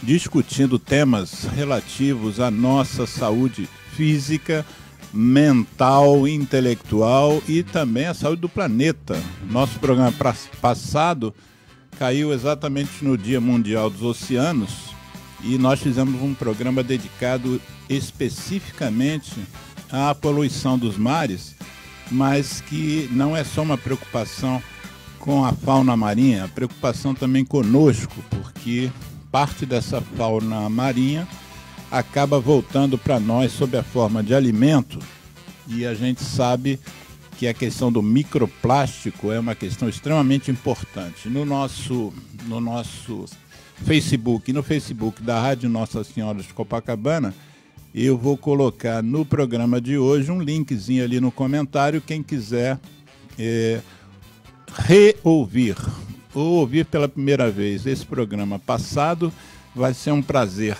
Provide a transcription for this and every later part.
discutindo temas relativos à nossa saúde física, mental, intelectual e também a saúde do planeta. Nosso programa passado caiu exatamente no Dia Mundial dos Oceanos e nós fizemos um programa dedicado especificamente à poluição dos mares, mas que não é só uma preocupação com a fauna marinha, a preocupação também conosco, porque parte dessa fauna marinha acaba voltando para nós sob a forma de alimento, e a gente sabe que a questão do microplástico é uma questão extremamente importante. No nosso Facebook, no Facebook da Rádio Nossa Senhora de Copacabana, eu vou colocar no programa de hoje um linkzinho ali no comentário, quem quiser reouvir ou ouvir pela primeira vez esse programa passado, vai ser um prazer.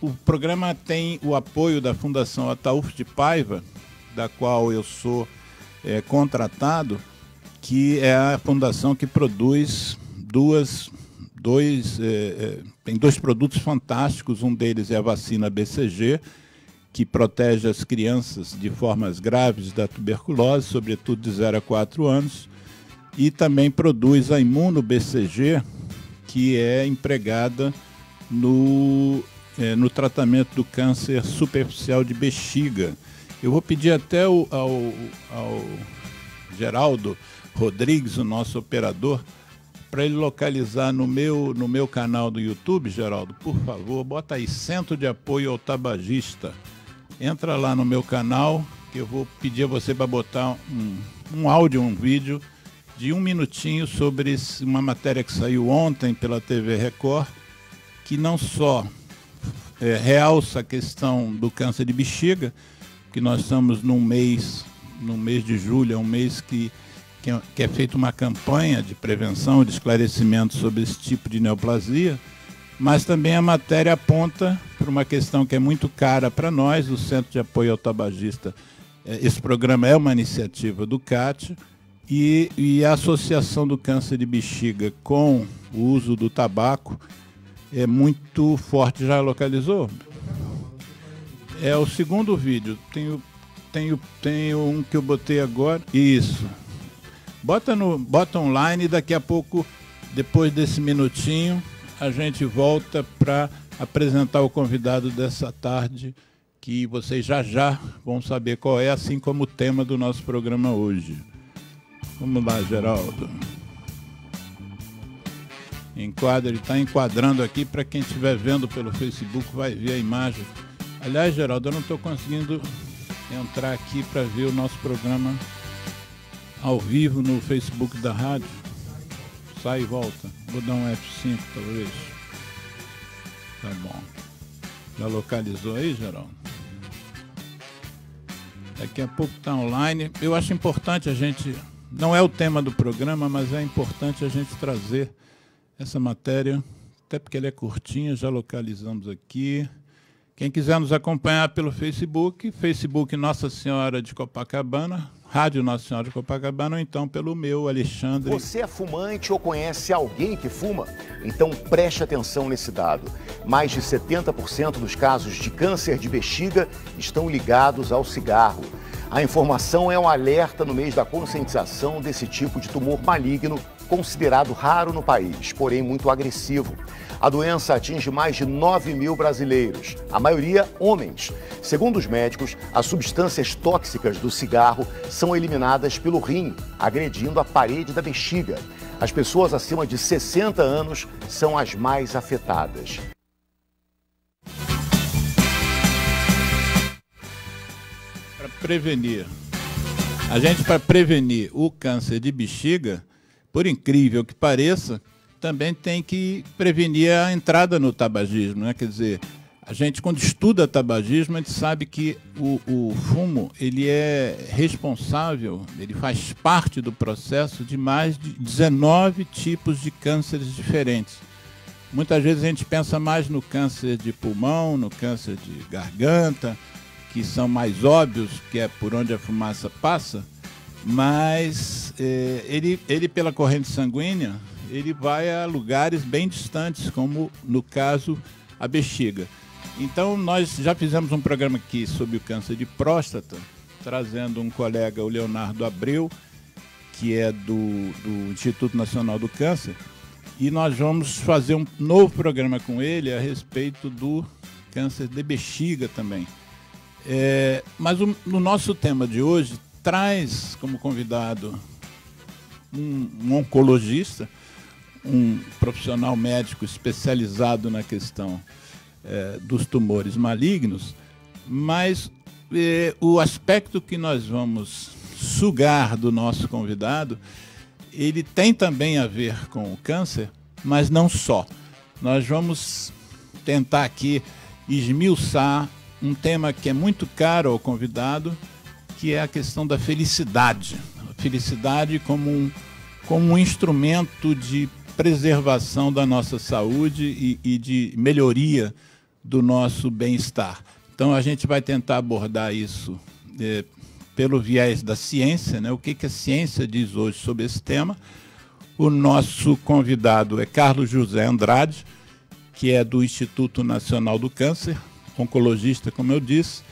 O programa tem o apoio da Fundação Ataúfo de Paiva, da qual eu sou contratado, que é a fundação que produz tem dois produtos fantásticos. Um deles é a vacina BCG, que protege as crianças de formas graves da tuberculose, sobretudo de 0 a 4 anos, e também produz a Imuno BCG, que é empregada no tratamento do câncer superficial de bexiga. Eu vou pedir até ao Geraldo Rodrigues, o nosso operador, para ele localizar no meu canal do YouTube, Geraldo, por favor, bota aí Centro de Apoio ao Tabagista. Entra lá no meu canal, que eu vou pedir a você para botar um áudio, um vídeo de 1 minutinho sobre uma matéria que saiu ontem pela TV Record, que não só realça a questão do câncer de bexiga, que nós estamos no mês de julho, é um mês que é feita uma campanha de prevenção, de esclarecimento sobre esse tipo de neoplasia, mas também a matéria aponta para uma questão que é muito cara para nós, o Centro de Apoio ao Tabagista. Esse programa é uma iniciativa do CAT e a associação do câncer de bexiga com o uso do tabaco é muito forte. Já localizou? É o segundo vídeo. Tenho um que eu botei agora. Isso. Bota online e daqui a pouco, depois desse minutinho, a gente volta para apresentar o convidado dessa tarde, que vocês já vão saber qual é, assim como o tema do nosso programa hoje. Vamos lá, Geraldo. Enquadra, ele está enquadrando aqui, para quem estiver vendo pelo Facebook vai ver a imagem. Aliás, Geraldo, eu não estou conseguindo entrar aqui para ver o nosso programa ao vivo no Facebook da rádio. Sai e volta. Vou dar um F5 talvez. Tá bom. Já localizou aí, Geraldo? Daqui a pouco está online. Eu acho importante a gente... Não é o tema do programa, mas é importante a gente trazer essa matéria, até porque ela é curtinha, já localizamos aqui. Quem quiser nos acompanhar pelo Facebook Nossa Senhora de Copacabana, Rádio Nossa Senhora de Copacabana, ou então pelo meu, Alexandre. Você é fumante ou conhece alguém que fuma? Então preste atenção nesse dado. Mais de 70% dos casos de câncer de bexiga estão ligados ao cigarro. A informação é um alerta no mês da conscientização desse tipo de tumor maligno, considerado raro no país, porém muito agressivo. A doença atinge mais de 9 mil brasileiros, a maioria homens. Segundo os médicos, as substâncias tóxicas do cigarro são eliminadas pelo rim, agredindo a parede da bexiga. As pessoas acima de 60 anos são as mais afetadas. Para prevenir o câncer de bexiga, por incrível que pareça, também tem que prevenir a entrada no tabagismo, né? Quer dizer, a gente, quando estuda tabagismo, a gente sabe que o fumo, ele é responsável, ele faz parte do processo de mais de 19 tipos de cânceres diferentes. Muitas vezes a gente pensa mais no câncer de pulmão, no câncer de garganta, que são mais óbvios, que é por onde a fumaça passa, mas ele pela corrente sanguínea, ele vai a lugares bem distantes, como no caso a bexiga. Então nós já fizemos um programa aqui sobre o câncer de próstata, trazendo um colega, o Leonardo Abreu, que é do Instituto Nacional do Câncer, e nós vamos fazer um novo programa com ele a respeito do câncer de bexiga também. Mas no nosso tema de hoje traz como convidado um oncologista, um profissional médico especializado na questão dos tumores malignos, mas o aspecto que nós vamos sugar do nosso convidado, ele tem também a ver com o câncer, mas não só. Nós vamos tentar aqui esmiuçar um tema que é muito caro ao convidado, que é a questão da felicidade. A felicidade como um instrumento de preservação da nossa saúde e de melhoria do nosso bem-estar. Então a gente vai tentar abordar isso pelo viés da ciência, né? O que a ciência diz hoje sobre esse tema. O nosso convidado é Carlos José Andrade, que é do Instituto Nacional do Câncer, oncologista, como eu disse,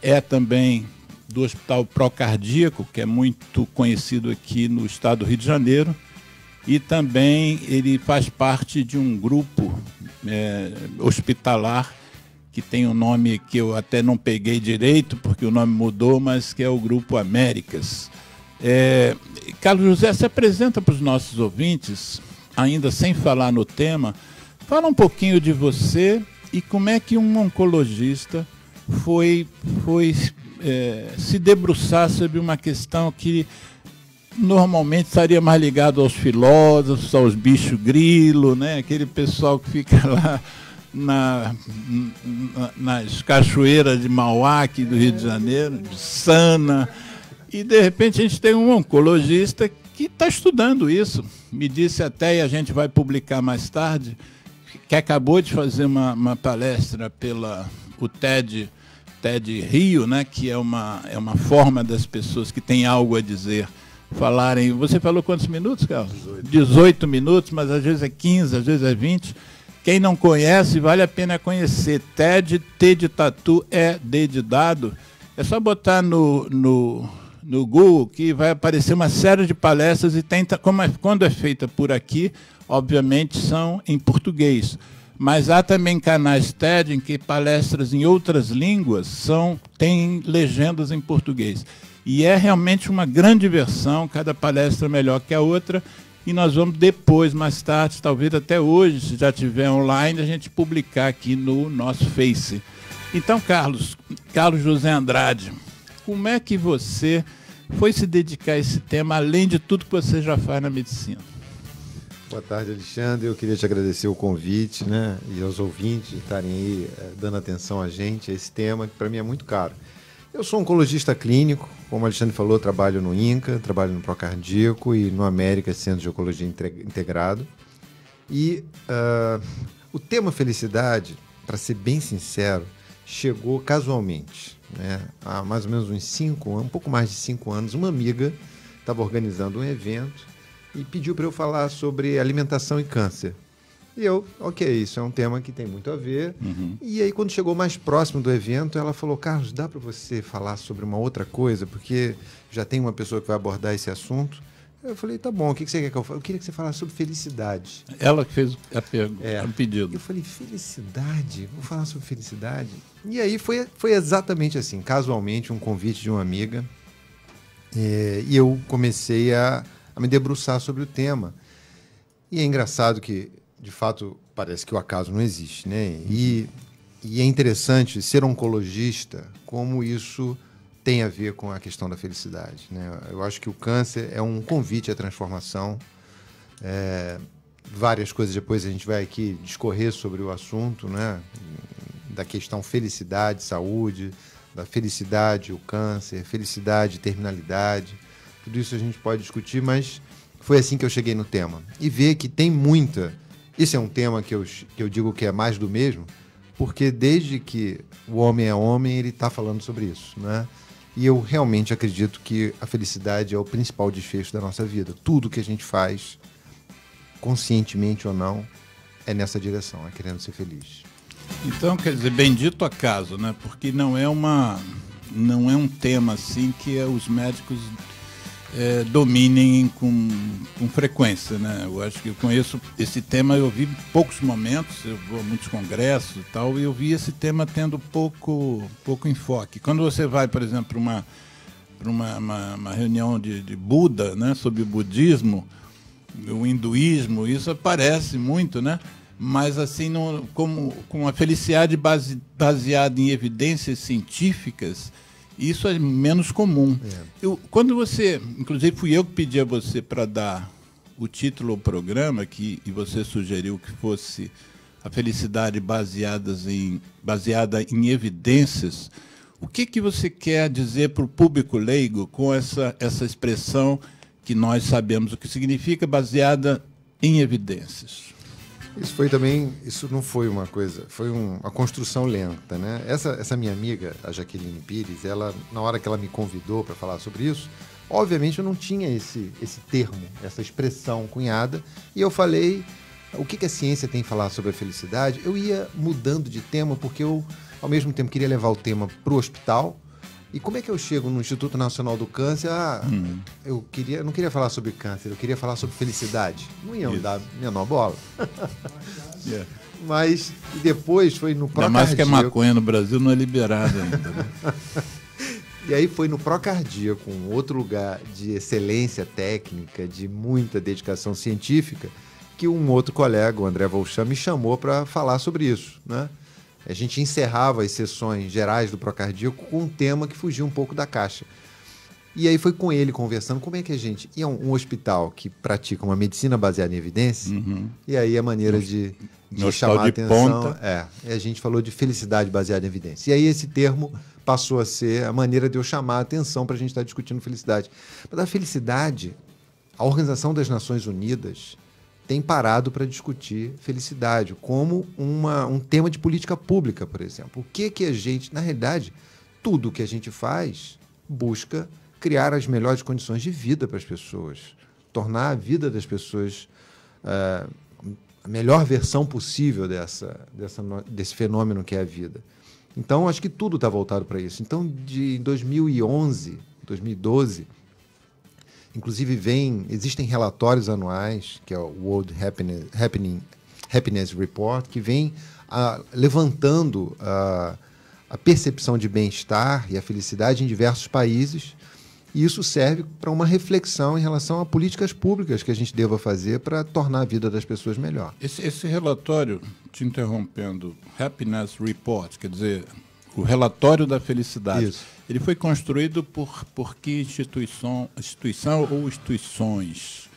é também do Hospital Procardíaco, que é muito conhecido aqui no estado do Rio de Janeiro, e também ele faz parte de um grupo hospitalar que tem um nome que eu até não peguei direito, porque o nome mudou, mas que é o Grupo Américas. Carlos José, se apresenta para os nossos ouvintes, ainda sem falar no tema, fala um pouquinho de você e como é que um oncologista foi se debruçar sobre uma questão que normalmente estaria mais ligado aos filósofos, aos bichos grilo, né? Aquele pessoal que fica lá nas cachoeiras de Mauá, aqui do Rio de Janeiro, de Sana, e de repente a gente tem um oncologista que está estudando isso. Me disse até, e a gente vai publicar mais tarde, que acabou de fazer uma palestra pela o TED Rio, né, que é uma forma das pessoas que têm algo a dizer falarem. Você falou quantos minutos, Carlos? 18 minutos, mas às vezes é 15, às vezes é 20. Quem não conhece, vale a pena conhecer. TED, T de tatu, D de dado. É só botar no Google que vai aparecer uma série de palestras e quando é feita por aqui, obviamente são em português. Mas há também canais TED em que palestras em outras línguas têm legendas em português. E é realmente uma grande diversão, cada palestra melhor que a outra. E nós vamos depois, mais tarde, talvez até hoje, se já tiver online, a gente publicar aqui no nosso Face. Então, Carlos José Andrade, como é que você foi se dedicar a esse tema, além de tudo que você já faz na medicina? Boa tarde, Alexandre. Eu queria te agradecer o convite, né, e aos ouvintes estarem aí dando atenção a gente, a esse tema, que para mim é muito caro. Eu sou oncologista clínico, como o Alexandre falou, trabalho no INCA, trabalho no Procardíaco e no América Centro de Oncologia Integrado. E o tema felicidade, para ser bem sincero, chegou casualmente, né? Há mais ou menos um pouco mais de 5 anos, uma amiga estava organizando um evento e pediu para eu falar sobre alimentação e câncer. E eu, ok, isso é um tema que tem muito a ver. Uhum. E aí, quando chegou mais próximo do evento, ela falou: Carlos, dá para você falar sobre uma outra coisa? Porque já tem uma pessoa que vai abordar esse assunto. Eu falei: tá bom, o que você quer que eu fale? Eu queria que você falasse sobre felicidade. Ela que fez a pergunta, o pedido. Eu falei: felicidade? Vou falar sobre felicidade? E aí foi exatamente assim, casualmente, um convite de uma amiga. E eu comecei a me debruçar sobre o tema. E é engraçado que, de fato, parece que o acaso não existe, né? E é interessante ser oncologista, como isso tem a ver com a questão da felicidade, né? Eu acho que o câncer é um convite à transformação. Várias coisas depois a gente vai aqui discorrer sobre o assunto, né? Da questão felicidade, saúde, da felicidade, o câncer, felicidade, terminalidade. Tudo isso a gente pode discutir, mas foi assim que eu cheguei no tema. E ver que tem muita... Esse é um tema que eu digo que é mais do mesmo, porque desde que o homem é homem, ele está falando sobre isso, né? E eu realmente acredito que a felicidade é o principal desfecho da nossa vida. Tudo que a gente faz conscientemente ou não, é nessa direção, é querendo ser feliz. Então, quer dizer, bendito acaso, né? Porque não é um tema assim que os médicos dominem com frequência, né? Eu acho que eu conheço esse tema, eu vi poucos momentos, eu vou a muitos congressos e tal, e eu vi esse tema tendo pouco enfoque. Quando você vai, por exemplo, para uma reunião de Buda, né, sobre o budismo, o hinduísmo, isso aparece muito, né? Mas assim, com a felicidade baseada em evidências científicas, isso é menos comum. Quando você, inclusive fui eu que pedi a você para dar o título ao programa, e você sugeriu que fosse a felicidade baseada em evidências, o que você quer dizer para o público leigo com essa expressão que nós sabemos o que significa, baseada em evidências? Isso não foi uma coisa, foi uma construção lenta, né? Essa minha amiga, a Jaqueline Pires, ela, na hora que ela me convidou para falar sobre isso, obviamente eu não tinha esse termo, essa expressão cunhada, e eu falei, o que a ciência tem a falar sobre a felicidade? Eu ia mudando de tema, porque eu, ao mesmo tempo, queria levar o tema para o hospital. E como é que eu chego no Instituto Nacional do Câncer? Eu não queria falar sobre câncer, eu queria falar sobre felicidade. Não iam dar a menor bola. Mas depois foi no Procardíaco. Ainda mais que a maconha no Brasil não é liberada ainda. Né? E aí foi no Procardíaco, um outro lugar de excelência técnica, de muita dedicação científica, que um outro colega, o André Volchan, me chamou para falar sobre isso, né? A gente encerrava as sessões gerais do Procardíaco com um tema que fugia um pouco da caixa. E aí foi com ele conversando como é que a gente... E é um hospital que pratica uma medicina baseada em evidência, e aí a maneira de chamar a atenção... a gente falou de felicidade baseada em evidência. E aí esse termo passou a ser a maneira de eu chamar a atenção para a gente estar discutindo felicidade. Mas a felicidade, a Organização das Nações Unidas tem parado para discutir felicidade como um tema de política pública, por exemplo. O que a gente... Na realidade, tudo que a gente faz busca criar as melhores condições de vida para as pessoas, tornar a vida das pessoas a melhor versão possível desse fenômeno que é a vida. Então, acho que tudo está voltado para isso. Então, de 2011, 2012... Inclusive, existem relatórios anuais, que é o World Happiness Report, que vem levantando a percepção de bem-estar e a felicidade em diversos países, e isso serve para uma reflexão em relação a políticas públicas que a gente deva fazer para tornar a vida das pessoas melhor. Esse relatório, te interrompendo, Happiness Report, quer dizer, o relatório da felicidade. Isso. Ele foi construído por que instituição ou instituições?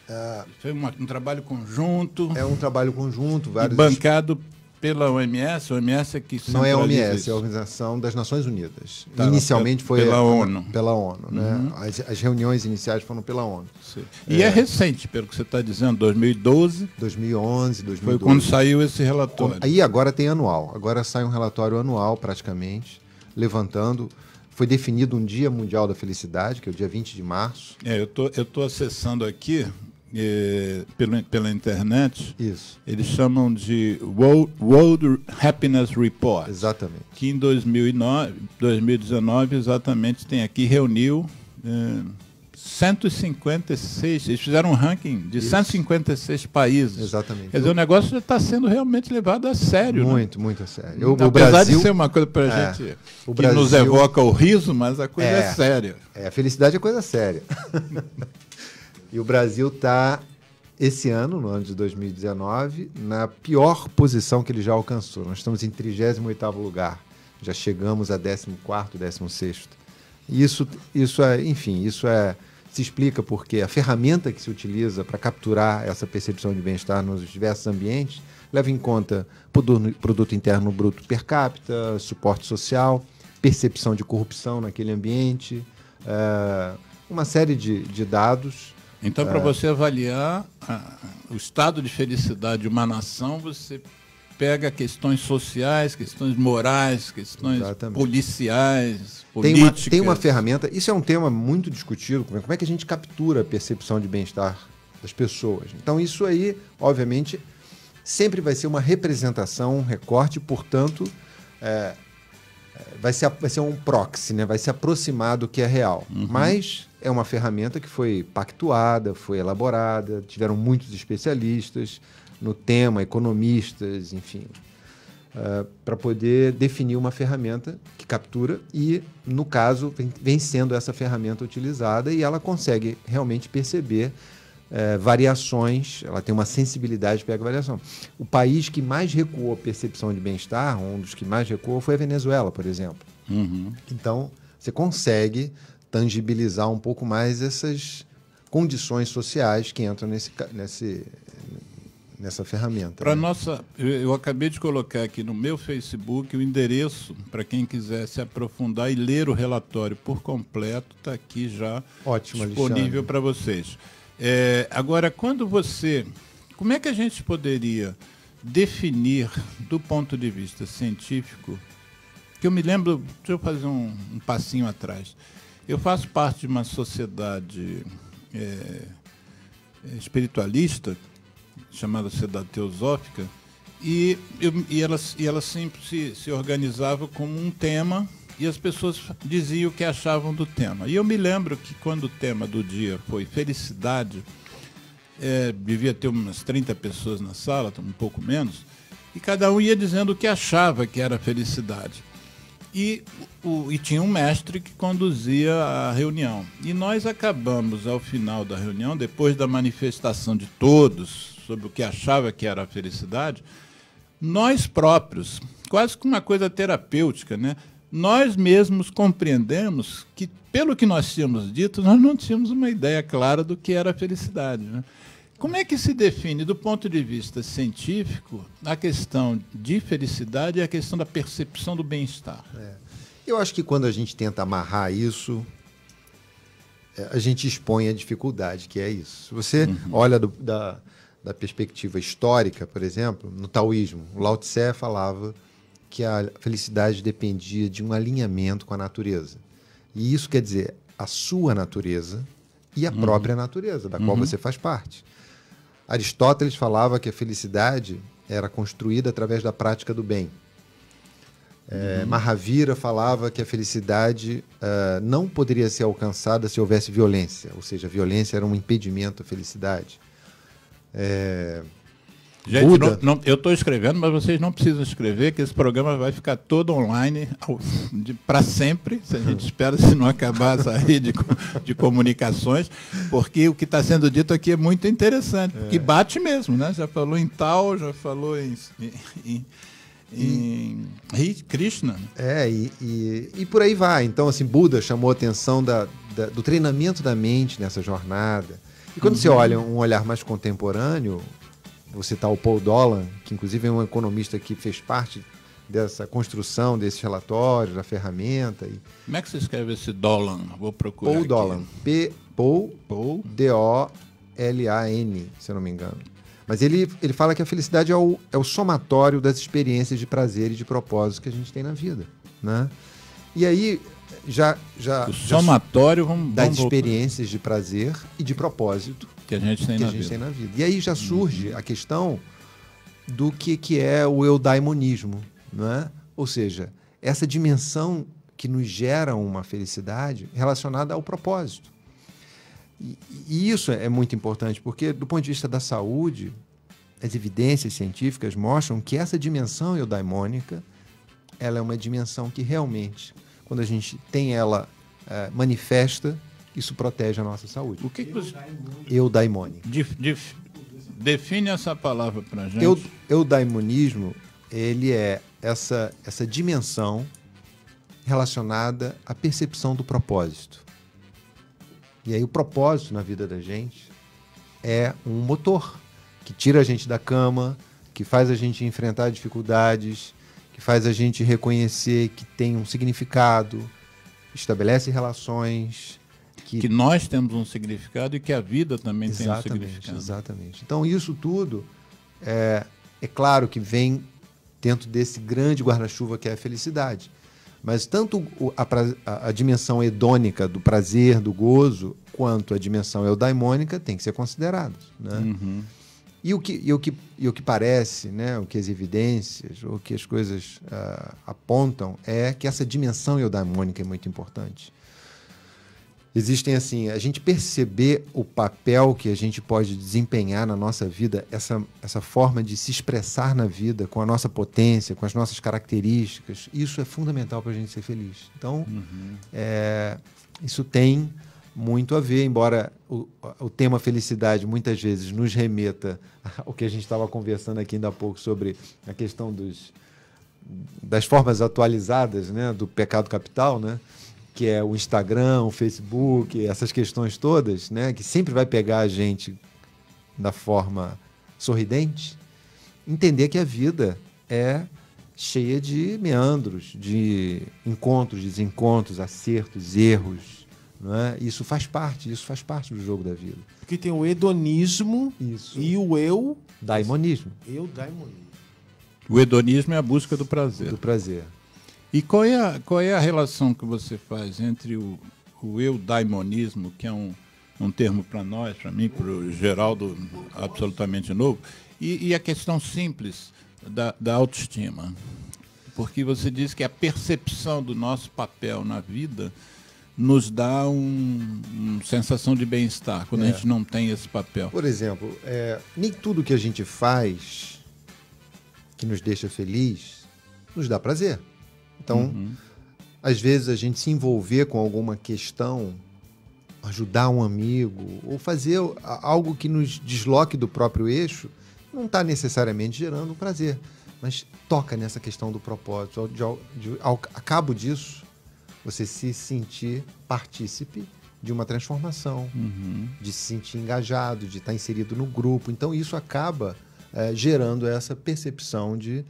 Foi um trabalho conjunto? É um trabalho conjunto. E bancado pela OMS? A OMS é que centraliza. Não é a OMS, isso. é a Organização das Nações Unidas. Tá, inicialmente foi pela ONU. Pela ONU, né? As reuniões iniciais foram pela ONU. Sim. E é recente, pelo que você está dizendo, 2012. 2011, 2012. Foi quando saiu esse relatório. Aí agora tem anual. Agora sai um relatório anual, praticamente, levantando... Foi definido um Dia Mundial da Felicidade, que é o dia 20 de março. Eu tô acessando aqui pela internet. Isso. Eles chamam de World Happiness Report. Exatamente. Que em 2019, exatamente, reuniu 156. Eles fizeram um ranking de 156 países. Exatamente. Quer dizer, o negócio já está sendo realmente levado a sério. Muito, né? muito a sério. Apesar de ser uma coisa para a gente que nos evoca o riso, mas a coisa é séria. A felicidade é coisa séria. E o Brasil está, esse ano, no ano de 2019, na pior posição que ele já alcançou. Nós estamos em 38º lugar. Já chegamos a 14º, 16º. E isso se explica porque a ferramenta que se utiliza para capturar essa percepção de bem-estar nos diversos ambientes leva em conta produto interno bruto per capita, suporte social, percepção de corrupção naquele ambiente, uma série de dados. Então, para você avaliar o estado de felicidade de uma nação, você pega questões sociais, questões morais, questões policiais, políticas. Tem uma ferramenta, isso é um tema muito discutido, como é que a gente captura a percepção de bem-estar das pessoas. Então, isso aí, obviamente, sempre vai ser uma representação, um recorte, portanto, vai ser um proxy, né? Vai se aproximar do que é real. Mas é uma ferramenta que foi pactuada, foi elaborada, tiveram muitos especialistas no tema, economistas, enfim, para poder definir uma ferramenta que captura e, no caso, vem sendo essa ferramenta utilizada e ela consegue realmente perceber variações, ela tem uma sensibilidade para a variação. O país que mais recuou a percepção de bem-estar, um dos que mais recuou, foi a Venezuela, por exemplo. Então, você consegue tangibilizar um pouco mais essas condições sociais que entram nessa ferramenta. Para nossa, eu acabei de colocar aqui no meu Facebook o endereço para quem quiser se aprofundar e ler o relatório por completo, está aqui já disponível para vocês. Agora, como é que a gente poderia definir, do ponto de vista científico, que eu me lembro, deixa eu fazer um passinho atrás. Eu faço parte de uma sociedade espiritualista, chamada Sociedade Teosófica, e ela sempre se organizava como um tema, e as pessoas diziam o que achavam do tema. E eu me lembro que quando o tema do dia foi felicidade, devia ter umas 30 pessoas na sala, um pouco menos, e cada um ia dizendo o que achava que era felicidade. E tinha um mestre que conduzia a reunião. E nós acabamos, ao final da reunião, depois da manifestação de todos sobre o que achava que era a felicidade, nós próprios, quase que uma coisa terapêutica, né? Nós mesmos compreendemos que, pelo que nós tínhamos dito, nós não tínhamos uma ideia clara do que era a felicidade, né? Como é que se define, do ponto de vista científico, a questão de felicidade e a questão da percepção do bem-estar? Eu acho que quando a gente tenta amarrar isso, a gente expõe a dificuldade, que é isso. Se você olha da perspectiva histórica, por exemplo, no taoísmo, o Lao Tse falava que a felicidade dependia de um alinhamento com a natureza. E isso quer dizer a sua natureza e a própria natureza, da qual você faz parte. Aristóteles falava que a felicidade era construída através da prática do bem. Mahavira falava que a felicidade não poderia ser alcançada se houvesse violência, ou seja, a violência era um impedimento à felicidade. Gente, eu estou escrevendo, mas vocês não precisam escrever, que esse programa vai ficar todo online para sempre, se a gente espera, se não acabar essa rede de comunicações, porque o que está sendo dito aqui é muito interessante, que bate mesmo, né? Já falou em Tao, já falou em Krishna. E por aí vai. Então, assim, Buda chamou a atenção do treinamento da mente nessa jornada. E quando você olha um olhar mais contemporâneo, você está o Paul Dolan, que inclusive é um economista que fez parte dessa construção desses relatórios, da ferramenta. Como é que você escreve esse Dolan? Vou procurar Paul aqui. Dolan. Paul D-O-L-A-N, se eu não me engano. Mas ele fala que a felicidade é o somatório das experiências de prazer e de propósito que a gente tem na vida, né? E aí, o somatório, das experiências de prazer e de propósito que a gente tem na vida. E aí já surge a questão do que é o eudaimonismo, né? Ou seja, essa dimensão que nos gera uma felicidade relacionada ao propósito. E isso é muito importante, porque, do ponto de vista da saúde, as evidências científicas mostram que essa dimensão eudaimônica, ela é uma dimensão que realmente, quando a gente tem ela manifesta, isso protege a nossa saúde. O que você... Eudaimônica. Define essa palavra para a gente. Eudaimonismo, ele é essa dimensão relacionada à percepção do propósito. E aí o propósito na vida da gente é um motor que tira a gente da cama, que faz a gente enfrentar dificuldades, que faz a gente reconhecer que tem um significado, estabelece relações. Que nós temos um significado e que a vida também tem um significado. Exatamente. Então isso tudo é claro que vem dentro desse grande guarda-chuva que é a felicidade. Mas tanto a dimensão hedônica do prazer, do gozo, quanto a dimensão eudaimônica têm que ser consideradas, né? Uhum. E o que parece, né, o que as evidências, o que as coisas apontam é que essa dimensão eudaimônica é muito importante. Existem, assim, a gente perceber o papel que a gente pode desempenhar na nossa vida, essa forma de se expressar na vida com a nossa potência, com as nossas características, isso é fundamental para a gente ser feliz. Então, isso tem muito a ver, embora o tema felicidade muitas vezes nos remeta ao que a gente estava conversando aqui ainda há pouco sobre a questão das formas atualizadas, né, do pecado capital, né? Que é o Instagram, o Facebook, essas questões todas, né, que sempre vai pegar a gente da forma sorridente, entender que a vida é cheia de meandros, de encontros, desencontros, acertos, erros, não é? Isso faz parte do jogo da vida. Porque tem o hedonismo e o daimonismo. O hedonismo é a busca do prazer. Do prazer. E qual é a relação que você faz entre o eudaimonismo, que é um termo para nós, para mim, para o Geraldo, absolutamente novo, e a questão simples da autoestima? Porque você diz que a percepção do nosso papel na vida nos dá uma sensação de bem-estar, quando a gente não tem esse papel. Por exemplo, nem tudo que a gente faz que nos deixa feliz nos dá prazer. Então, às vezes a gente se envolver com alguma questão, ajudar um amigo, ou fazer algo que nos desloque do próprio eixo, não está necessariamente gerando um prazer, mas toca nessa questão do propósito. A cabo disso, você se sentir partícipe de uma transformação, de se sentir engajado, de estar inserido no grupo. Então, isso acaba gerando essa percepção de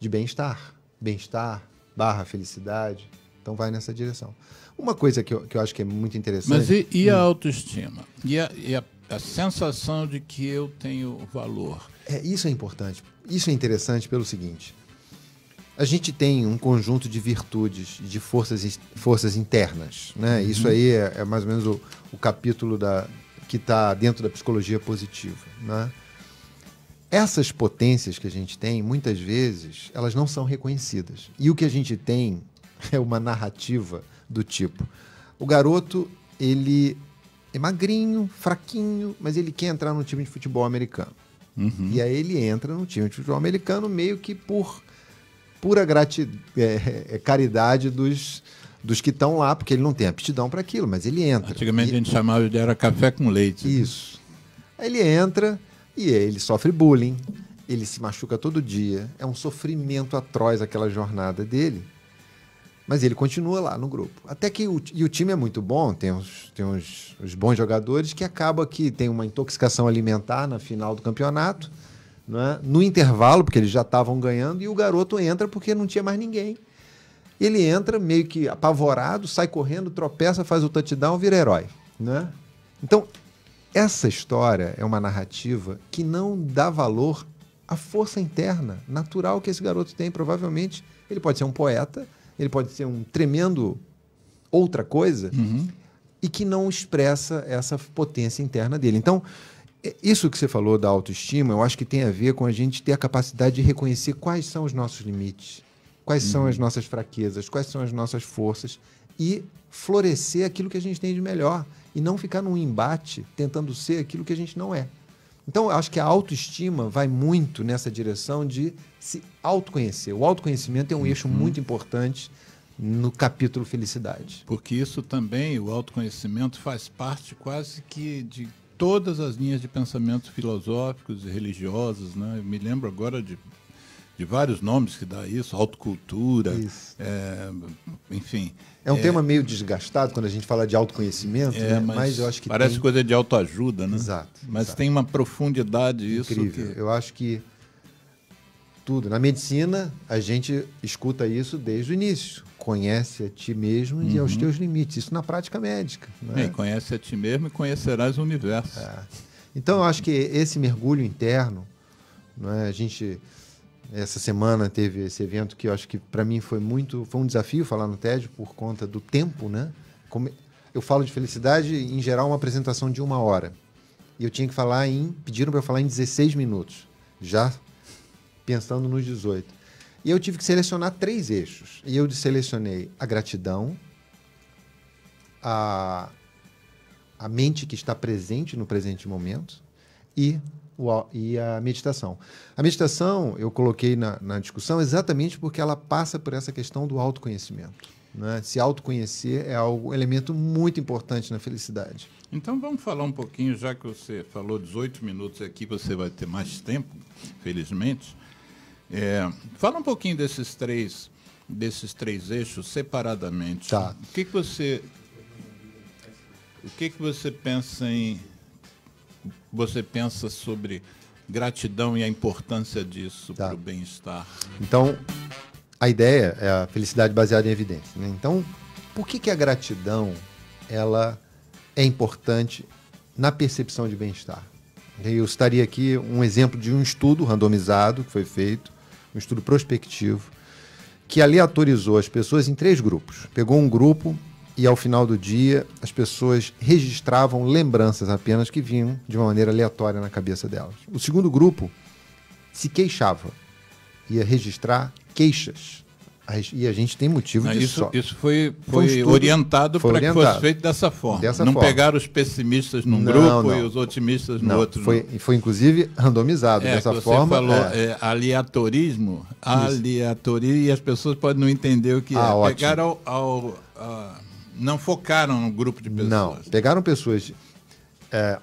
bem-estar. Bem-estar / felicidade. Então, vai nessa direção. Uma coisa que eu acho que é muito interessante... Mas e a autoestima? E a sensação de que eu tenho valor? Isso é importante. Isso é interessante pelo seguinte. A gente tem um conjunto de virtudes, de forças internas, né? Isso aí é mais ou menos o capítulo que está dentro da psicologia positiva, né? Essas potências que a gente tem, muitas vezes, elas não são reconhecidas. E o que a gente tem é uma narrativa do tipo: o garoto, ele é magrinho, fraquinho, mas ele quer entrar no time de futebol americano. E aí ele entra no time de futebol americano meio que por pura caridade dos que estão lá, porque ele não tem aptidão para aquilo, mas ele entra. Antigamente a gente chamava de café com leite. Isso. Aí ele entra e ele sofre bullying, ele se machuca todo dia, é um sofrimento atroz aquela jornada dele, mas ele continua lá no grupo. Até que o time é muito bom, tem os bons jogadores que acaba que tem uma intoxicação alimentar na final do campeonato, né? No intervalo, porque eles já estavam ganhando, e o garoto entra porque não tinha mais ninguém. Ele entra meio que apavorado, sai correndo, tropeça, faz o touchdown, vira herói, né? Então, essa história é uma narrativa que não dá valor à força interna, natural que esse garoto tem. Provavelmente ele pode ser um poeta, ele pode ser um tremendo outra coisa, e que não expressa essa potência interna dele. Então, isso que você falou da autoestima, eu acho que tem a ver com a gente ter a capacidade de reconhecer quais são os nossos limites, quais são as nossas fraquezas, quais são as nossas forças, e florescer aquilo que a gente tem de melhor, e não ficar num embate tentando ser aquilo que a gente não é. Então, eu acho que a autoestima vai muito nessa direção de se autoconhecer. O autoconhecimento é um eixo muito importante no capítulo felicidade. Porque isso também, o autoconhecimento, faz parte quase que de todas as linhas de pensamento filosóficos e religiosos, né? Eu me lembro agora de vários nomes que dá isso, autocultura, enfim. É um tema meio desgastado quando a gente fala de autoconhecimento, né? Mas eu acho que parece coisa de autoajuda, né? Exato. Mas tem uma profundidade isso. Incrível. Eu acho que tudo. Na medicina, a gente escuta isso desde o início. Conhece a ti mesmo e aos teus limites. Isso na prática médica. Né? Conhece a ti mesmo e conhecerás o universo. Então, eu acho que esse mergulho interno, né? A gente... Essa semana teve esse evento que eu acho que para mim foi um desafio falar no TED por conta do tempo, né? eu falo de felicidade, em geral, uma apresentação de 1 hora. E eu tinha que falar pediram para eu falar em 16 minutos, já pensando nos 18. E eu tive que selecionar 3 eixos. E eu selecionei a gratidão, a mente que está presente no presente momento e a meditação. A meditação eu coloquei na discussão exatamente porque ela passa por essa questão do autoconhecimento, né? Se autoconhecer é um elemento muito importante na felicidade. Então vamos falar um pouquinho, já que você falou 18 minutos aqui, você vai ter mais tempo, felizmente. Fala um pouquinho desses três eixos separadamente. Tá. O que você pensa sobre gratidão e a importância disso para o bem-estar? Então, a ideia é a felicidade baseada em evidência, né? Então, por que a gratidão ela é importante na percepção de bem-estar? Eu citaria aqui um exemplo de um estudo randomizado que foi feito, um estudo prospectivo, que aleatorizou as pessoas em 3 grupos. Pegou um grupo e, ao final do dia, as pessoas registravam lembranças apenas que vinham de uma maneira aleatória na cabeça delas. O segundo grupo se queixava, ia registrar queixas. E a gente tem motivo de isso foi orientado para que fosse feito dessa forma. Não pegaram os pessimistas num grupo e os otimistas no outro. Foi inclusive randomizado dessa forma. Você falou aleatorismo, e as pessoas podem não entender o que é. Ótimo. Pegaram não focaram no grupo de pessoas. Não, pegaram pessoas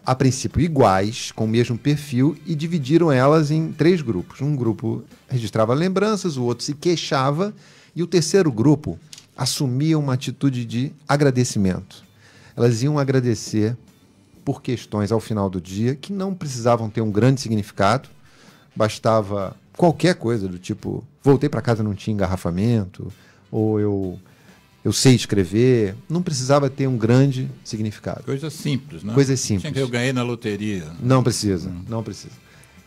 a princípio iguais, com o mesmo perfil, e dividiram elas em 3 grupos. Um grupo registrava lembranças, o outro se queixava, e o terceiro grupo assumia uma atitude de agradecimento. Elas iam agradecer por questões ao final do dia que não precisavam ter um grande significado, bastava qualquer coisa do tipo, voltei para casa e não tinha engarrafamento, ou eu sei escrever, não precisava ter um grande significado. Coisa simples, né? Coisas simples. Eu ganhei na loteria. Não precisa, não precisa.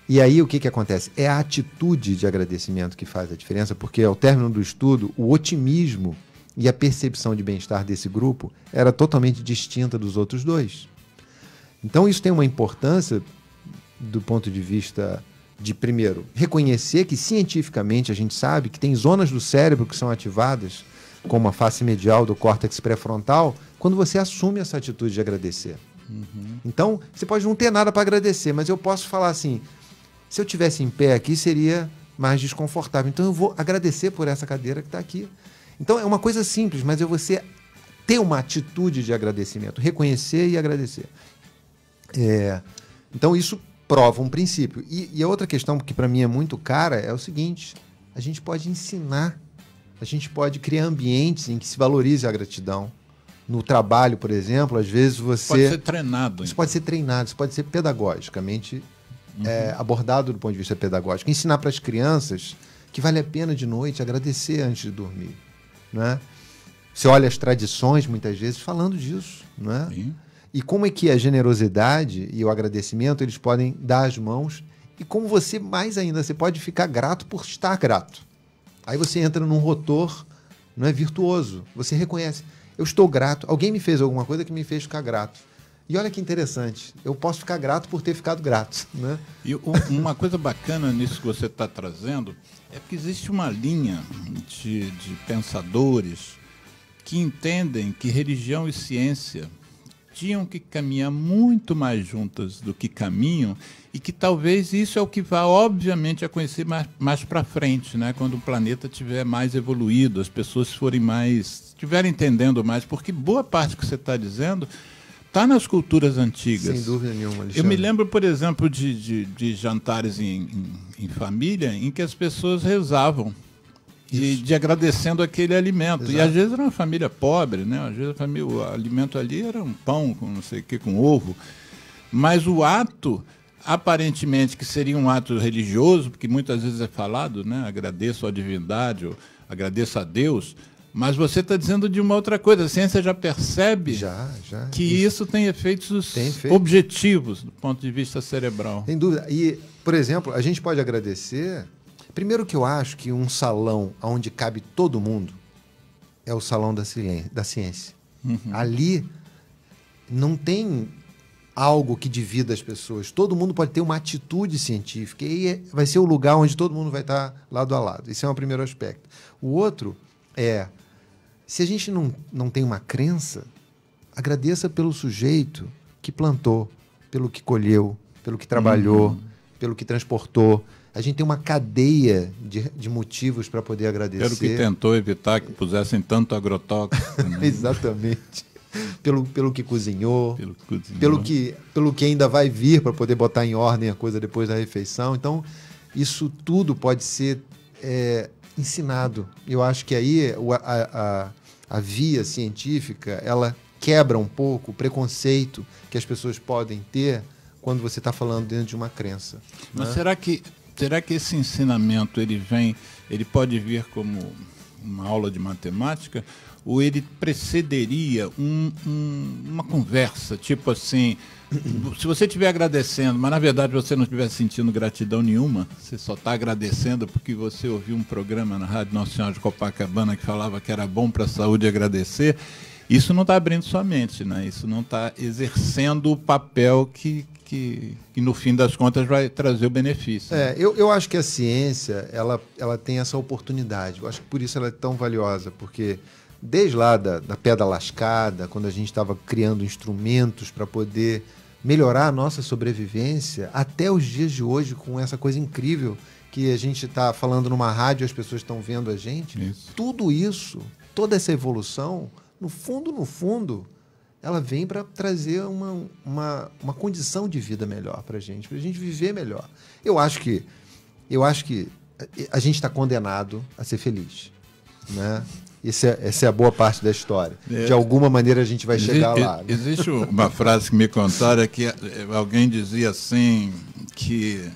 E aí o que acontece? É a atitude de agradecimento que faz a diferença, porque ao término do estudo, o otimismo e a percepção de bem-estar desse grupo era totalmente distinta dos outros 2. Então isso tem uma importância do ponto de vista de, primeiro, reconhecer que cientificamente a gente sabe que tem zonas do cérebro que são ativadas, como a face medial do córtex pré-frontal, quando você assume essa atitude de agradecer. Então, você pode não ter nada para agradecer, mas eu posso falar assim, se eu tivesse em pé aqui, seria mais desconfortável. Então, eu vou agradecer por essa cadeira que está aqui. Então, é uma coisa simples, mas é você ter uma atitude de agradecimento, reconhecer e agradecer. Então, isso prova um princípio. E a outra questão que para mim é muito cara é o seguinte, a gente pode ensinar, a gente pode criar ambientes em que se valorize a gratidão. No trabalho, por exemplo, às vezes você... Pode ser treinado. Isso pode ser treinado, isso pode ser pedagogicamente abordado do ponto de vista pedagógico. Ensinar para as crianças que vale a pena de noite agradecer antes de dormir. Não é? Você olha as tradições, muitas vezes, falando disso. Não é? Sim. E como é que a generosidade e o agradecimento eles podem dar as mãos. E como você, mais ainda, você pode ficar grato por estar grato. Aí você entra num rotor, não é, virtuoso. Você reconhece. Eu estou grato. Alguém me fez alguma coisa que me fez ficar grato. E olha que interessante. Eu posso ficar grato por ter ficado grato. Né? E uma coisa bacana nisso que você está trazendo é que existe uma linha de pensadores que entendem que religião e ciência tinham que caminhar muito mais juntas do que caminham e que talvez isso é o que vá, obviamente, a conhecer mais para frente, né? Quando o planeta estiver mais evoluído, as pessoas estiverem entendendo mais, porque boa parte que você está dizendo está nas culturas antigas. Sem dúvida nenhuma, Alexandre. Eu me lembro, por exemplo, de jantares em família em que as pessoas rezavam de agradecendo aquele alimento. Exato. E às vezes era uma família pobre, né? Às vezes o alimento ali era um pão com não sei o que, com ovo. Mas o ato, aparentemente, que seria um ato religioso, porque muitas vezes é falado, né? Agradeço à divindade, ou agradeço a Deus. Mas você está dizendo de uma outra coisa. A ciência já percebe que isso tem efeitos objetivos do ponto de vista cerebral. Sem dúvida. E, por exemplo, a gente pode agradecer... Primeiro que eu acho que um salão onde cabe todo mundo é o salão da ciência. Ali não tem algo que divida as pessoas. Todo mundo pode ter uma atitude científica e vai ser o lugar onde todo mundo vai estar lado a lado. Esse é o primeiro aspecto. O outro é, se a gente não tem uma crença, agradeça pelo sujeito que plantou, pelo que colheu, pelo que trabalhou, pelo que transportou. A gente tem uma cadeia de motivos para poder agradecer. Pelo que tentou evitar que pusessem tanto agrotóxico. Né? Exatamente. Pelo que cozinhou, pelo que ainda vai vir para poder botar em ordem a coisa depois da refeição. Então, isso tudo pode ser ensinado. Eu acho que aí a via científica, ela quebra um pouco o preconceito que as pessoas podem ter quando você está falando dentro de uma crença. Mas né? será que esse ensinamento ele pode vir como uma aula de matemática, ou ele precederia uma conversa, tipo assim, se você estiver agradecendo, mas na verdade você não estiver sentindo gratidão nenhuma, você só está agradecendo porque você ouviu um programa na Rádio Nossa Senhora de Copacabana que falava que era bom para a saúde agradecer, isso não está abrindo sua mente, né? Isso não está exercendo o papel que no fim das contas vai trazer o benefício. Eu acho que a ciência ela tem essa oportunidade. Eu acho que por isso ela é tão valiosa, porque desde lá da pedra lascada, quando a gente estava criando instrumentos para poder melhorar a nossa sobrevivência, até os dias de hoje, com essa coisa incrível que a gente está falando numa rádio, as pessoas estão vendo a gente, tudo isso, toda essa evolução, no fundo, ela vem para trazer uma condição de vida melhor para a gente viver melhor. Eu acho que a gente está condenado a ser feliz, né? Essa é a boa parte da história. De alguma maneira a gente vai chegar lá. Né? Existe uma frase que me contaram que alguém dizia assim, que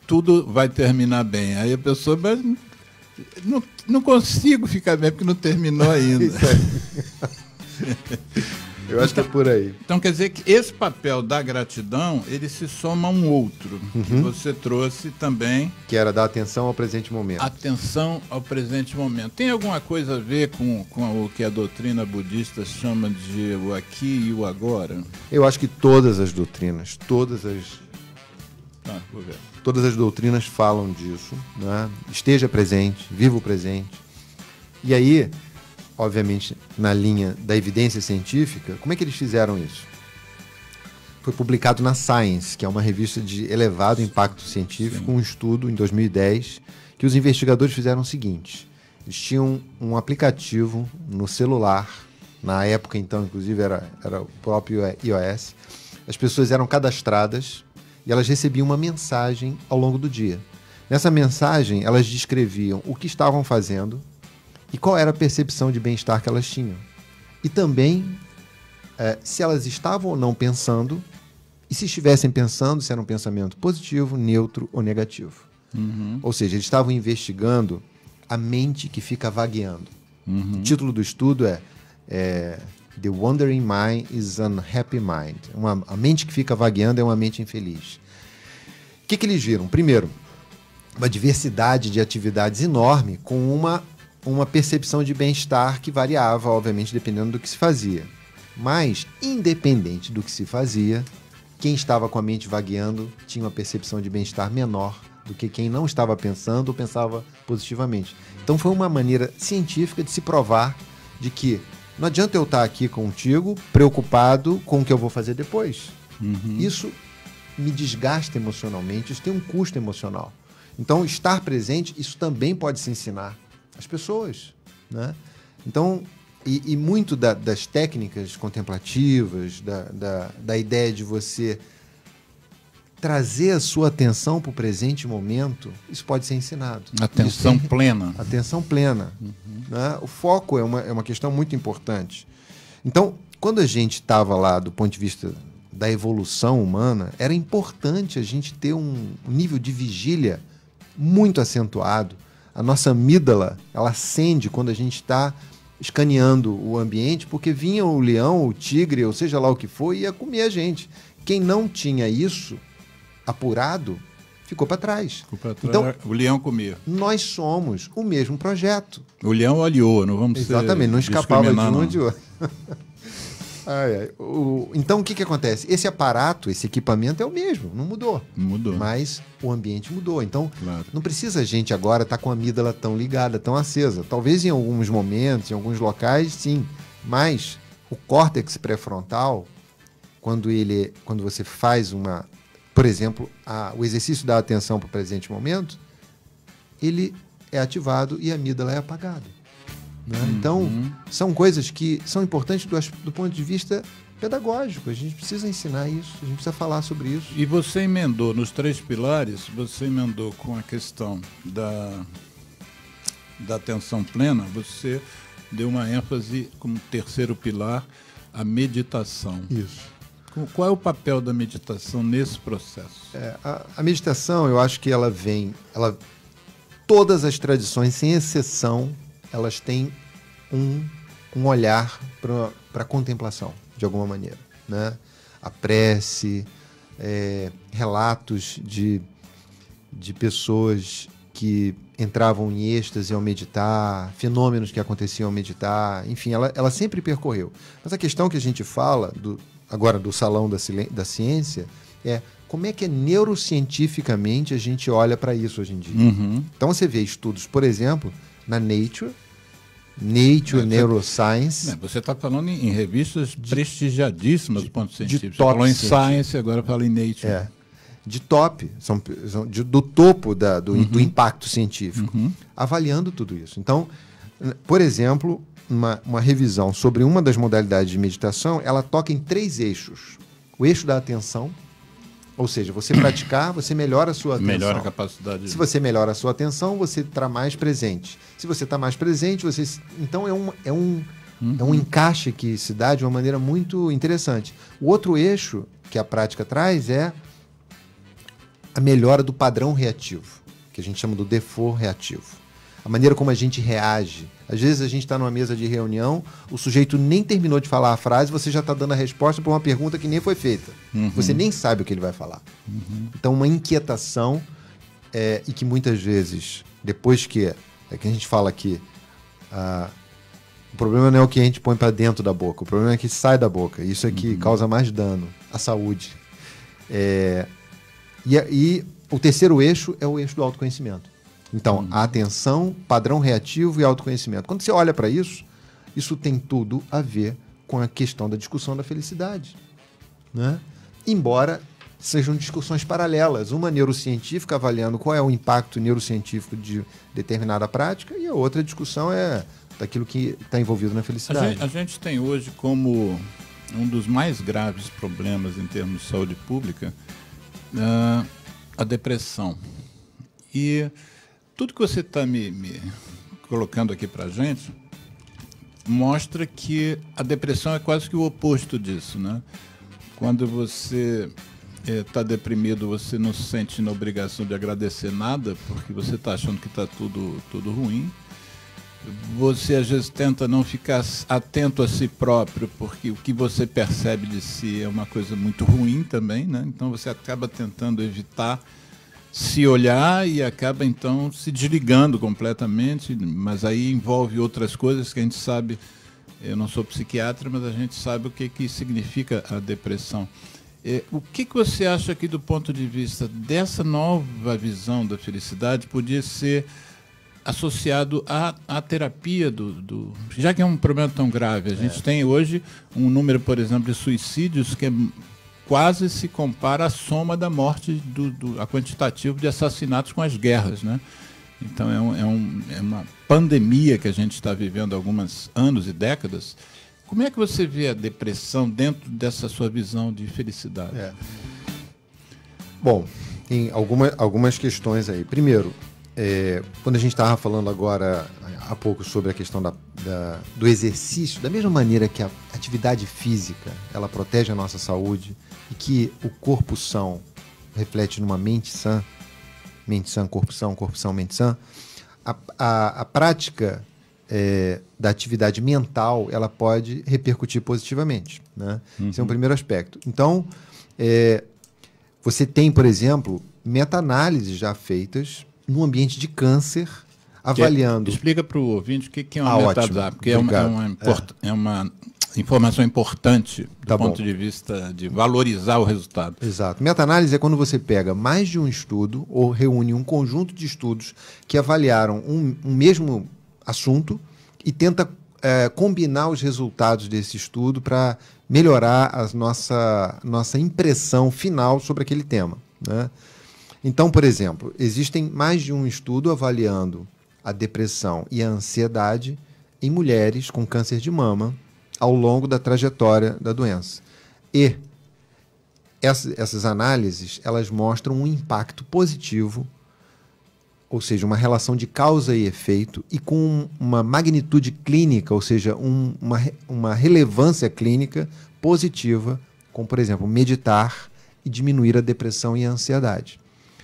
tudo vai terminar bem. Aí a pessoa, mas não consigo ficar bem porque não terminou ainda. Eu acho que é por aí. Então quer dizer que esse papel da gratidão, ele se soma a um outro, que você trouxe também. Que era dar atenção ao presente momento. Atenção ao presente momento. Tem alguma coisa a ver com o que a doutrina budista chama de o aqui e o agora? Eu acho que todas as doutrinas, todas as doutrinas falam disso, né? Esteja presente, viva o presente. E aí, obviamente, na linha da evidência científica, como é que eles fizeram isso? Foi publicado na Science, que é uma revista de elevado impacto científico, um estudo em 2010, que os investigadores fizeram o seguinte: eles tinham um aplicativo no celular, na época então, inclusive, era o próprio iOS, as pessoas eram cadastradas e elas recebiam uma mensagem ao longo do dia. Nessa mensagem, elas descreviam o que estavam fazendo e qual era a percepção de bem-estar que elas tinham. E também se elas estavam ou não pensando, e se estivessem pensando, se era um pensamento positivo, neutro ou negativo. Ou seja, eles estavam investigando a mente que fica vagueando. O título do estudo é The Wandering Mind is an Unhappy Mind. A mente que fica vagueando é uma mente infeliz. O que eles viram? Primeiro, uma diversidade de atividades enorme com uma percepção de bem-estar que variava, obviamente, dependendo do que se fazia. Mas, independente do que se fazia, quem estava com a mente vagueando tinha uma percepção de bem-estar menor do que quem não estava pensando ou pensava positivamente. Então, foi uma maneira científica de se provar de que não adianta eu estar aqui contigo preocupado com o que eu vou fazer depois. Isso me desgasta emocionalmente, isso tem um custo emocional. Então, estar presente, isso também pode se ensinar às pessoas, né? Então, e muito das técnicas contemplativas, da ideia de você trazer a sua atenção para o presente momento, isso pode ser ensinado. Atenção plena. Atenção plena. Né? O foco é uma questão muito importante. Então, quando a gente estava lá do ponto de vista da evolução humana, era importante a gente ter um nível de vigília muito acentuado. A nossa amígdala, ela acende quando a gente está escaneando o ambiente, porque vinha o leão, o tigre, ou seja lá o que for, e ia comer a gente. Quem não tinha isso apurado, ficou para trás. Então, o leão comia. Nós somos o mesmo projeto. O leão olhou, não vamos Exatamente, não escapava de um ou de outro. Então, o que acontece? Esse aparato, esse equipamento é o mesmo, não mudou. Mudou. Mas o ambiente mudou. Então, não precisa a gente agora estar com a amígdala tão ligada, tão acesa. Talvez em alguns momentos, em alguns locais, sim. Mas o córtex pré-frontal, quando você faz por exemplo, o exercício da atenção para o presente momento, ele é ativado e a amígdala é apagada. Né? Então, são coisas que são importantes do ponto de vista pedagógico. A gente precisa ensinar isso, a gente precisa falar sobre isso. E você emendou nos 3 pilares, você emendou com a questão da atenção plena, você deu uma ênfase como 3º pilar, a meditação. Isso. Qual é o papel da meditação nesse processo? A meditação, eu acho que todas as tradições, sem exceção, elas têm um olhar para a contemplação, de alguma maneira. Né? A prece, relatos de pessoas que entravam em êxtase ao meditar, fenômenos que aconteciam ao meditar, enfim, ela sempre percorreu. Mas a questão que a gente fala, agora do Salão da Ciência, é como é que neurocientificamente a gente olha para isso hoje em dia. Então você vê estudos, por exemplo, na Nature Neuroscience. Você está falando em revistas prestigiadíssimas do ponto científico. Você top falou em Science, agora fala em Nature. De top, do topo do impacto científico, avaliando tudo isso. Então, por exemplo, uma revisão sobre uma das modalidades de meditação, ela toca em 3 eixos. O eixo da atenção, ou seja, você praticar, você melhora a sua atenção. Melhora a capacidade. Se você melhora a sua atenção, você está mais presente. Se você está mais presente, então é um encaixe que se dá de uma maneira muito interessante. O outro eixo que a prática traz é a melhora do padrão reativo, que a gente chama do default reativo. A maneira como a gente reage. Às vezes a gente está numa mesa de reunião, o sujeito nem terminou de falar a frase, você já está dando a resposta para uma pergunta que nem foi feita. Você nem sabe o que ele vai falar. Então, uma inquietação, e que muitas vezes, depois que a gente fala aqui, o problema não é o que a gente põe para dentro da boca, o problema é que sai da boca. Isso é que causa mais dano à saúde. E o 3º eixo é o eixo do autoconhecimento. Então, a atenção, padrão reativo e autoconhecimento. Quando você olha para isso, isso tem tudo a ver com a questão da discussão da felicidade. Né? Embora sejam discussões paralelas. Uma neurocientífica avaliando qual é o impacto neurocientífico de determinada prática e a outra discussão é daquilo que está envolvido na felicidade. A gente tem hoje como um dos mais graves problemas em termos de saúde pública a depressão. E tudo que você está me colocando aqui para a gente mostra que a depressão é quase que o oposto disso, né? Quando você está deprimido, você não se sente na obrigação de agradecer nada, porque você está achando que está tudo ruim. Você, às vezes, tenta não ficar atento a si próprio, porque o que você percebe de si é uma coisa muito ruim também, né? Então, você acaba tentando evitar se olhar e acaba, então, se desligando completamente, mas aí envolve outras coisas que a gente sabe. Eu não sou psiquiatra, mas a gente sabe o que significa a depressão. O que você acha aqui do ponto de vista dessa nova visão da felicidade podia ser associado à terapia já que é um problema tão grave? A gente tem hoje um número, por exemplo, de suicídios que quase se compara à soma da morte, a quantitativo de assassinatos com as guerras, né? Então é uma pandemia que a gente está vivendo há alguns anos e décadas. Como é que você vê a depressão dentro dessa sua visão de felicidade? Bom, tem algumas questões aí. Primeiro, quando a gente estava falando agora há pouco sobre a questão do exercício, da mesma maneira que a atividade física ela protege a nossa saúde e que o corpo são reflete numa mente sã, corpo são, mente sã, a prática da atividade mental ela pode repercutir positivamente, né? Esse é um primeiro aspecto. Então, você tem, por exemplo, meta-análises já feitas no ambiente de câncer, avaliando... Explica para o ouvinte o que é uma meta-análise, porque informação importante do Tá bom. ponto de vista de valorizar o resultado. Exato. Meta-análise é quando você pega mais de um estudo ou reúne um conjunto de estudos que avaliaram um mesmo assunto e tenta combinar os resultados desse estudo para melhorar a nossa impressão final sobre aquele tema, né? Então, por exemplo, existem mais de um estudo avaliando a depressão e a ansiedade em mulheres com câncer de mama ao longo da trajetória da doença. E essas análises, elas mostram um impacto positivo, ou seja, uma relação de causa e efeito, e com uma magnitude clínica, ou seja, uma relevância clínica positiva, como, por exemplo, meditar e diminuir a depressão e a ansiedade.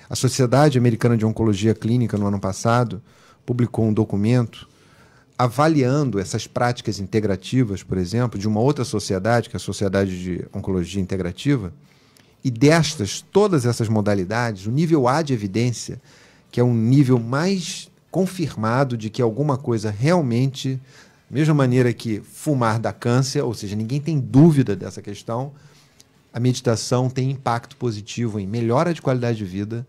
A Sociedade Americana de Oncologia Clínica, no ano passado, publicou um documento avaliando essas práticas integrativas, por exemplo, de uma outra sociedade, que é a Sociedade de Oncologia Integrativa, e todas essas modalidades, o nível A de evidência, que é um nível mais confirmado de que alguma coisa realmente, da mesma maneira que fumar dá câncer, ou seja, ninguém tem dúvida dessa questão, a meditação tem impacto positivo em melhora de qualidade de vida,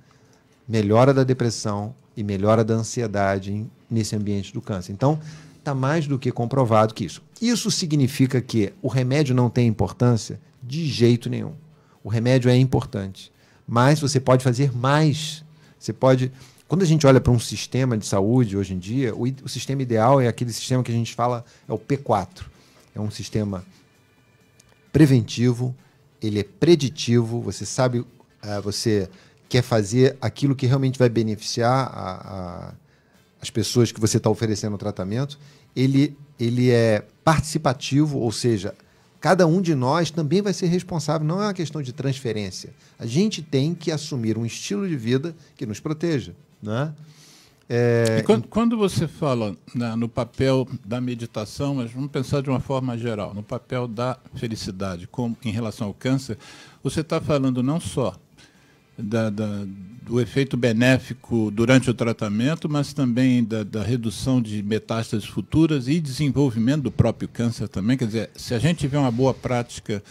melhora da depressão e melhora da ansiedade nesse ambiente do câncer. Então, está mais do que comprovado que isso. Isso significa que o remédio não tem importância? De jeito nenhum. O remédio é importante, mas você pode fazer mais. Você pode... Quando a gente olha para um sistema de saúde hoje em dia, o sistema ideal é aquele sistema que a gente fala, é o P4. É um sistema preventivo, ele é preditivo, você sabe, você quer fazer aquilo que realmente vai beneficiar as pessoas que você está oferecendo o tratamento. Ele é participativo, ou seja, cada um de nós também vai ser responsável, não é uma questão de transferência. A gente tem que assumir um estilo de vida que nos proteja, né? E quando você fala no papel da meditação, mas vamos pensar de uma forma geral, no papel da felicidade em relação ao câncer, você está falando não só do efeito benéfico durante o tratamento, mas também da redução de metástases futuras e desenvolvimento do próprio câncer também. Quer dizer, se a gente tiver uma boa prática,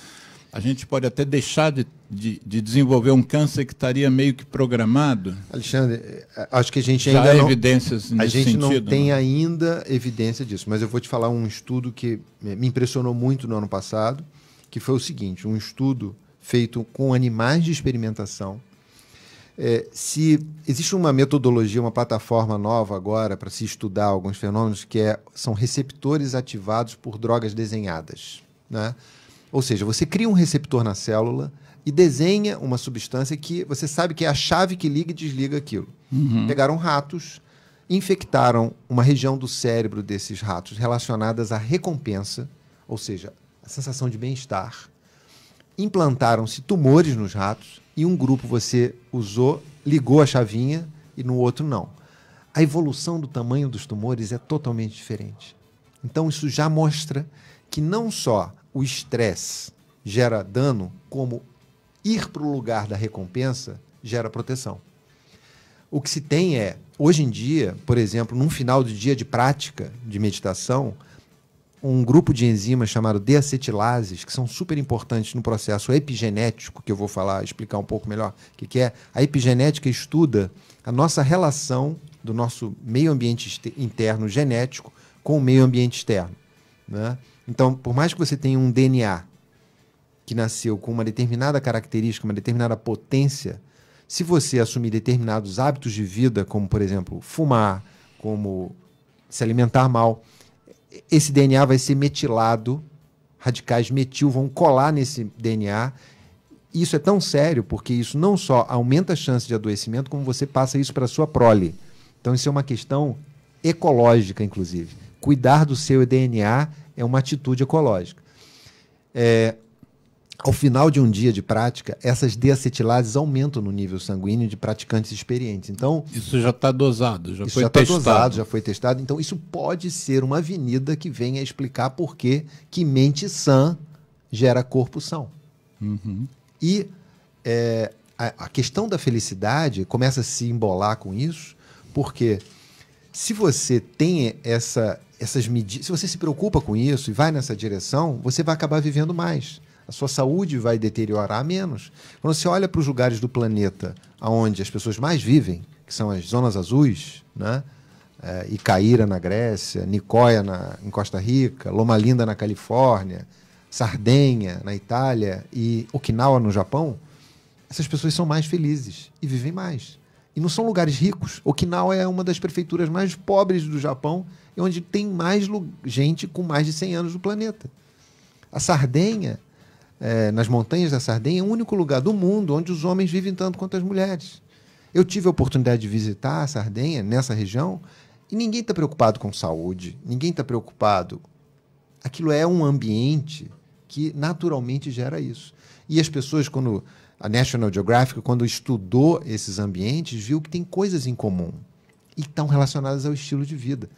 a gente pode até deixar de desenvolver um câncer que estaria meio que programado. Alexandre, acho que a gente Já ainda há não... evidências nesse sentido. A gente sentido, não tem né? ainda evidência disso, mas eu vou te falar um estudo que me impressionou muito no ano passado, que foi o seguinte, um estudo feito com animais de experimentação. Se existe uma metodologia, uma plataforma nova agora para se estudar alguns fenômenos que são receptores ativados por drogas desenhadas, né? Ou seja, você cria um receptor na célula e desenha uma substância que você sabe que é a chave que liga e desliga aquilo. Pegaram ratos, infectaram uma região do cérebro desses ratos relacionadas à recompensa, ou seja, a sensação de bem-estar. Implantaram-se tumores nos ratos e um grupo você ligou a chavinha e no outro não. A evolução do tamanho dos tumores é totalmente diferente. Então isso já mostra que não só o estresse gera dano, como ir para o lugar da recompensa gera proteção. O que se tem hoje em dia, por exemplo, num final de dia de prática de meditação, um grupo de enzimas chamado deacetilases, que são super importantes no processo epigenético, que eu vou explicar um pouco melhor o que é. A epigenética estuda a nossa relação do nosso meio ambiente interno genético com o meio ambiente externo, né? Então, por mais que você tenha um DNA que nasceu com uma determinada característica, uma determinada potência, se você assumir determinados hábitos de vida, como, por exemplo, fumar, como se alimentar mal, esse DNA vai ser metilado, radicais metil vão colar nesse DNA. Isso é tão sério porque isso não só aumenta a chance de adoecimento, como você passa isso para a sua prole. Então, isso é uma questão ecológica, inclusive. Cuidar do seu DNA é uma atitude ecológica. Ao final de um dia de prática, essas deacetilases aumentam no nível sanguíneo de praticantes experientes. Então, isso já está dosado, já isso foi já está testado. dosado, já foi testado. Então, isso pode ser uma avenida que venha explicar por que mente sã gera corpo são. E a questão da felicidade começa a se embolar com isso, porque Se você tem essas medidas, se você se preocupa com isso e vai nessa direção, você vai acabar vivendo mais. A sua saúde vai deteriorar menos. Quando você olha para os lugares do planeta onde as pessoas mais vivem, que são as zonas azuis, né? Icaíra na Grécia, Nicoya em Costa Rica, Loma Linda na Califórnia, Sardenha na Itália e Okinawa no Japão, essas pessoas são mais felizes e vivem mais. E não são lugares ricos. Okinawa é uma das prefeituras mais pobres do Japão e onde tem mais gente com mais de 100 anos no planeta. A Sardenha, nas montanhas da Sardenha, é o único lugar do mundo onde os homens vivem tanto quanto as mulheres. Eu tive a oportunidade de visitar a Sardenha, nessa região, e ninguém está preocupado com saúde, ninguém está preocupado. Aquilo é um ambiente que naturalmente gera isso. E as pessoas, a National Geographic, quando estudou esses ambientes, viu que tem coisas em comum e estão relacionadas ao estilo de vida.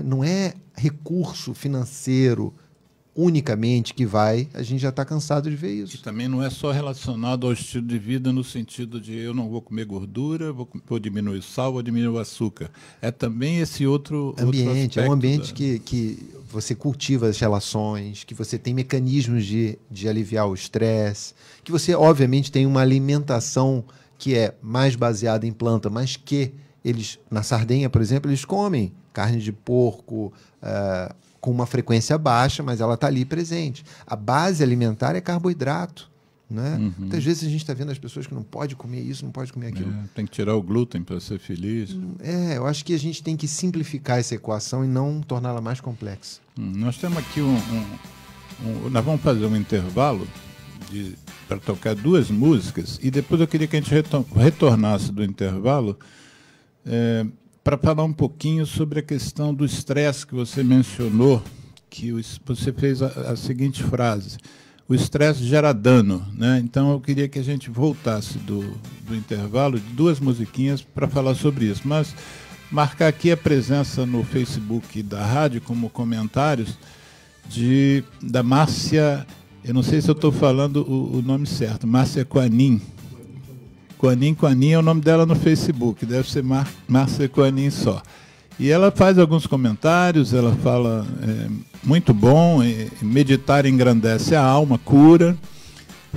Não é recurso financeiro unicamente que a gente já está cansado de ver isso. E também não é só relacionado ao estilo de vida no sentido de eu não vou comer gordura, vou diminuir o sal, vou diminuir o açúcar. É também esse outro ambiente. É um ambiente que você cultiva as relações, que você tem mecanismos de aliviar o estresse, que você, obviamente, tem uma alimentação que é mais baseada em planta, mas que eles, na Sardenha, por exemplo, eles comem carne de porco, com uma frequência baixa, mas ela está ali presente. A base alimentar é carboidrato. Né? Uhum. Muitas vezes a gente está vendo as pessoas que não pode comer isso, não pode comer aquilo. Tem que tirar o glúten para ser feliz. Eu acho que a gente tem que simplificar essa equação e não torná-la mais complexa. Nós temos aqui nós vamos fazer um intervalo para tocar 2 músicas e depois eu queria que a gente retornasse do intervalo para falar um pouquinho sobre a questão do estresse que você mencionou, que você fez a seguinte frase: o estresse gera dano, né? Então eu queria que a gente voltasse do intervalo de 2 musiquinhas para falar sobre isso, mas marcar aqui a presença no Facebook da rádio como comentários da Márcia, eu não sei se eu estou falando o nome certo, Márcia Quanin. Quanin é o nome dela no Facebook, deve ser Márcia Quanin só. E ela faz alguns comentários, ela fala, muito bom, meditar engrandece a alma, cura,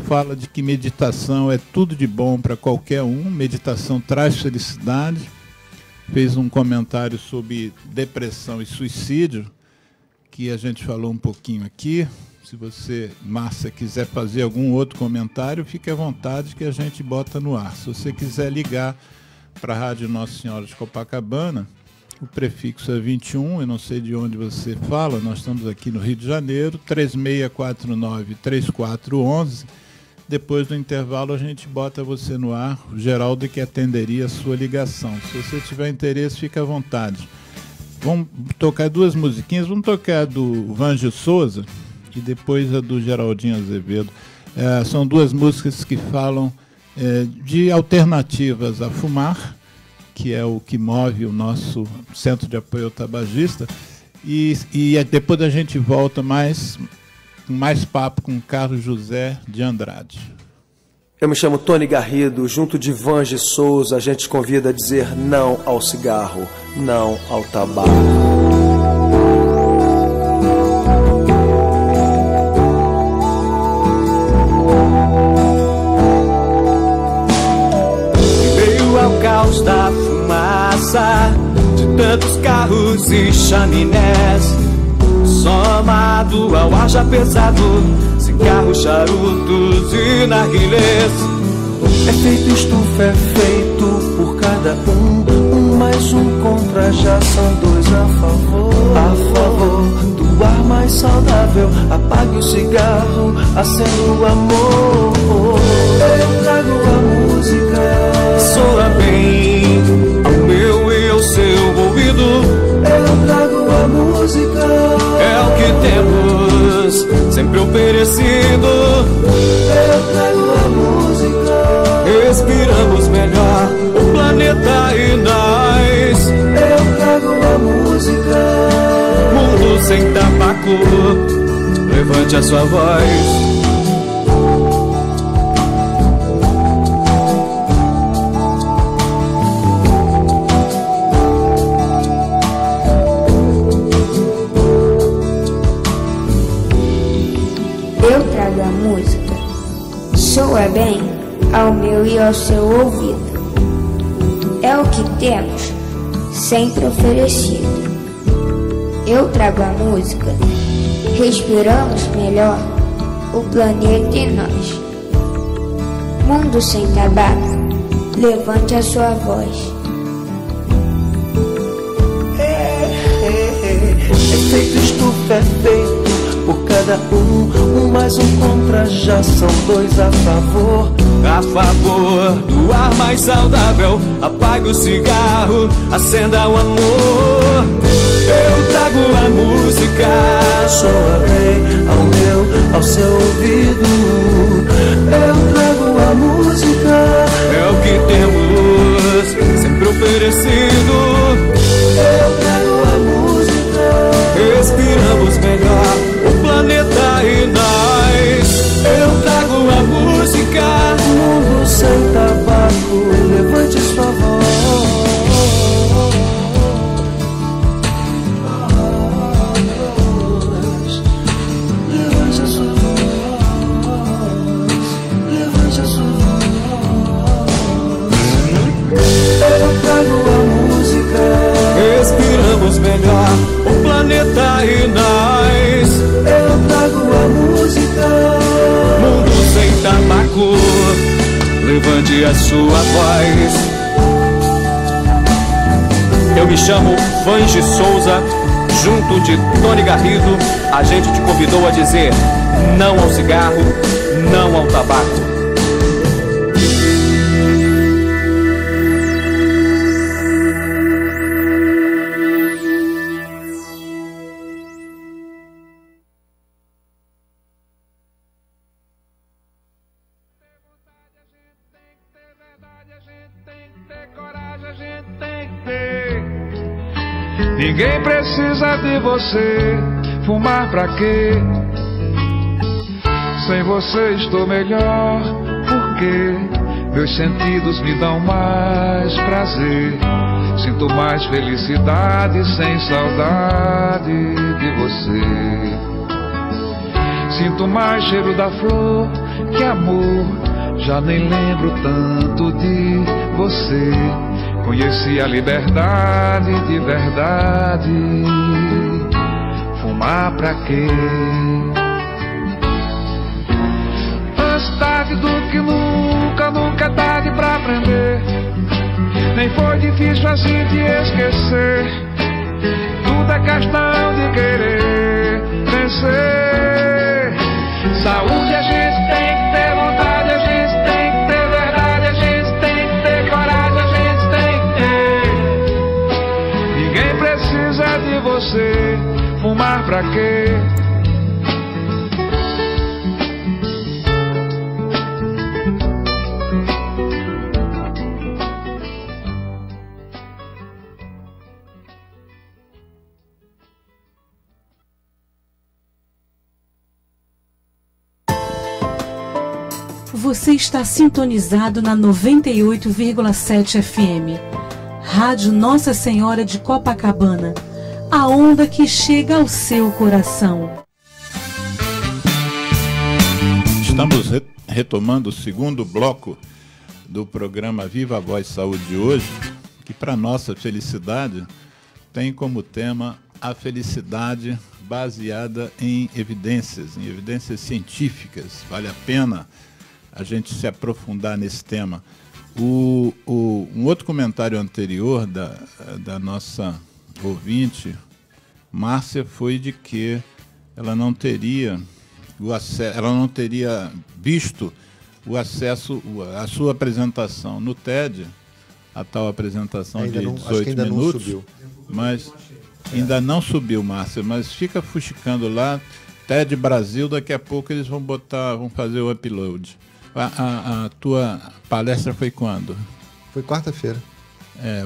fala de que meditação é tudo de bom para qualquer um, meditação traz felicidade, fez um comentário sobre depressão e suicídio, que a gente falou um pouquinho aqui. Se você, Márcia, quiser fazer algum outro comentário, fique à vontade que a gente bota no ar. Se você quiser ligar para a Rádio Nossa Senhora de Copacabana, o prefixo é 21, eu não sei de onde você fala, nós estamos aqui no Rio de Janeiro, 3649-3411. Depois do intervalo a gente bota você no ar, o Geraldo que atenderia a sua ligação. Se você tiver interesse, fique à vontade. Vamos tocar 2 musiquinhas, vamos tocar a do Vange Souza e depois a do Geraldinho Azevedo. São 2 músicas que falam de alternativas a fumar, que é o que move o nosso Centro de Apoio ao Tabagista, e depois a gente volta mais papo com Carlos José de Andrade. Eu me chamo Tony Garrido, junto de Vange Souza, a gente convida a dizer não ao cigarro, não ao tabaco. Caos da fumaça de tantos carros e chaminés, somado ao ar já pesado, cigarros, charutos e narguilés. É feito estufa, é feito por cada um mais um contra, já são 2 a favor do ar mais saudável. Apague o cigarro, acenda o amor. Eu trago a música, soa bem ao meu e ao seu ouvido. Eu trago a música, é o que temos sempre oferecido. Eu trago a música, respiramos melhor o planeta e nós. Eu trago a música, mundo sem tabaco, levante a sua voz. Ouça bem ao meu e ao seu ouvido. É o que temos sempre oferecido. Eu trago a música, respiramos melhor o planeta e nós. Mundo sem tabaco, levante a sua voz. Efeito estufa é feito por cada um mais um contra, já são dois a favor. A favor do ar mais saudável, apague o cigarro, acenda o amor. Eu trago a música, soa bem ao meu, ao seu ouvido. Eu trago a música, é o que temos sempre oferecido. Eu trago a música, respiramos melhor o planeta e nós. Eu trago a música, mundo sem tabaco, levante sua voz. Levante a sua voz, levante a sua voz. Eu trago a música, respiramos melhor o planeta e nós. Eu trago a música, mundo sem tabaco, levante a sua voz. Eu me chamo Vange Souza, junto de Tony Garrido, a gente te convidou a dizer não ao cigarro, não ao tabaco. Ninguém precisa de você, fumar pra quê? Sem você estou melhor, porque meus sentidos me dão mais prazer. Sinto mais felicidade sem saudade de você. Sinto mais cheiro da flor que amor, já nem lembro tanto de você. Conheci a liberdade de verdade. Fumar pra quê? Antes tarde do que nunca, nunca é tarde pra aprender. Nem foi difícil assim de esquecer. Tudo é questão de querer vencer. Saúde a gente tem que ter, vontade a gente tem que ter, verdade a gente tem que ter, coragem a gente tem que ter. Ninguém precisa de você, fumar pra quê? Você está sintonizado na 98,7 FM. Rádio Nossa Senhora de Copacabana. A onda que chega ao seu coração. Estamos retomando o segundo bloco do programa Viva a Voz Saúde de hoje, que, para nossa felicidade, tem como tema a felicidade baseada em evidências científicas. Vale a pena a gente se aprofundar nesse tema. Um outro comentário anterior da nossa ouvinte, Márcia, foi de que ela não teria visto o acesso, a sua apresentação no TED, a tal apresentação de 18 minutos, mas ainda não subiu, Márcia, mas fica fuxicando lá, TED Brasil, daqui a pouco eles vão fazer o upload. A tua palestra foi quando? Foi quarta-feira.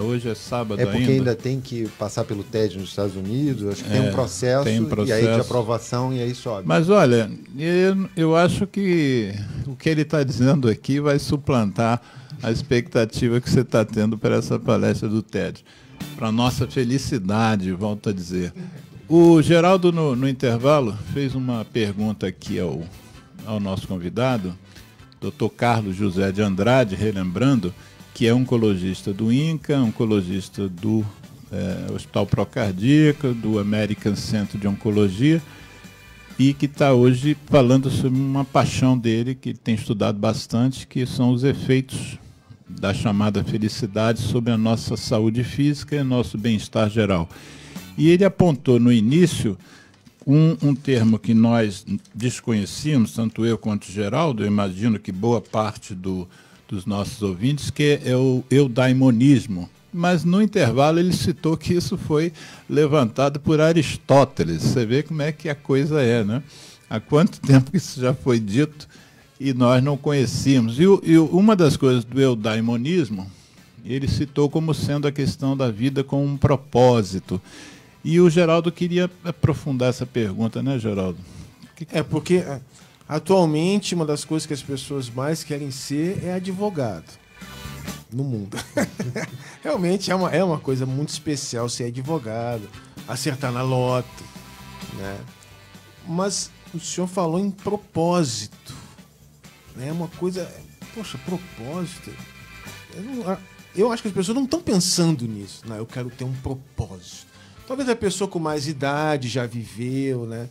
Hoje é sábado ainda. É porque ainda tem que passar pelo TED nos Estados Unidos, acho que tem um processo e aí de aprovação e aí sobe. Mas olha, eu acho que o que ele está dizendo aqui vai suplantar a expectativa que você está tendo para essa palestra do TED. Para nossa felicidade, volto a dizer. O Geraldo, no intervalo, fez uma pergunta aqui ao nosso convidado, Dr. Carlos José de Andrade, relembrando, que é oncologista do INCA, oncologista do Hospital Procardíaco, do American Center de Oncologia, e que está hoje falando sobre uma paixão dele, que ele tem estudado bastante, que são os efeitos da chamada felicidade sobre a nossa saúde física e nosso bem-estar geral. E ele apontou no início um termo que nós desconhecíamos, tanto eu quanto o Geraldo, eu imagino que boa parte dos nossos ouvintes, que é o eudaimonismo. Mas no intervalo ele citou que isso foi levantado por Aristóteles. Você vê como é que a coisa é, né? Há quanto tempo que isso já foi dito e nós não conhecíamos. E uma das coisas do eudaimonismo, ele citou como sendo a questão da vida com um propósito. E o Geraldo queria aprofundar essa pergunta, né, Geraldo? Porque atualmente uma das coisas que as pessoas mais querem ser é advogado no mundo. Realmente é uma coisa muito especial ser advogado, acertar na loto, né? Mas o senhor falou em propósito, né? É uma coisa... Poxa, propósito... Eu acho que as pessoas não estão pensando nisso. Não, eu quero ter um propósito. Talvez a pessoa com mais idade já viveu, né?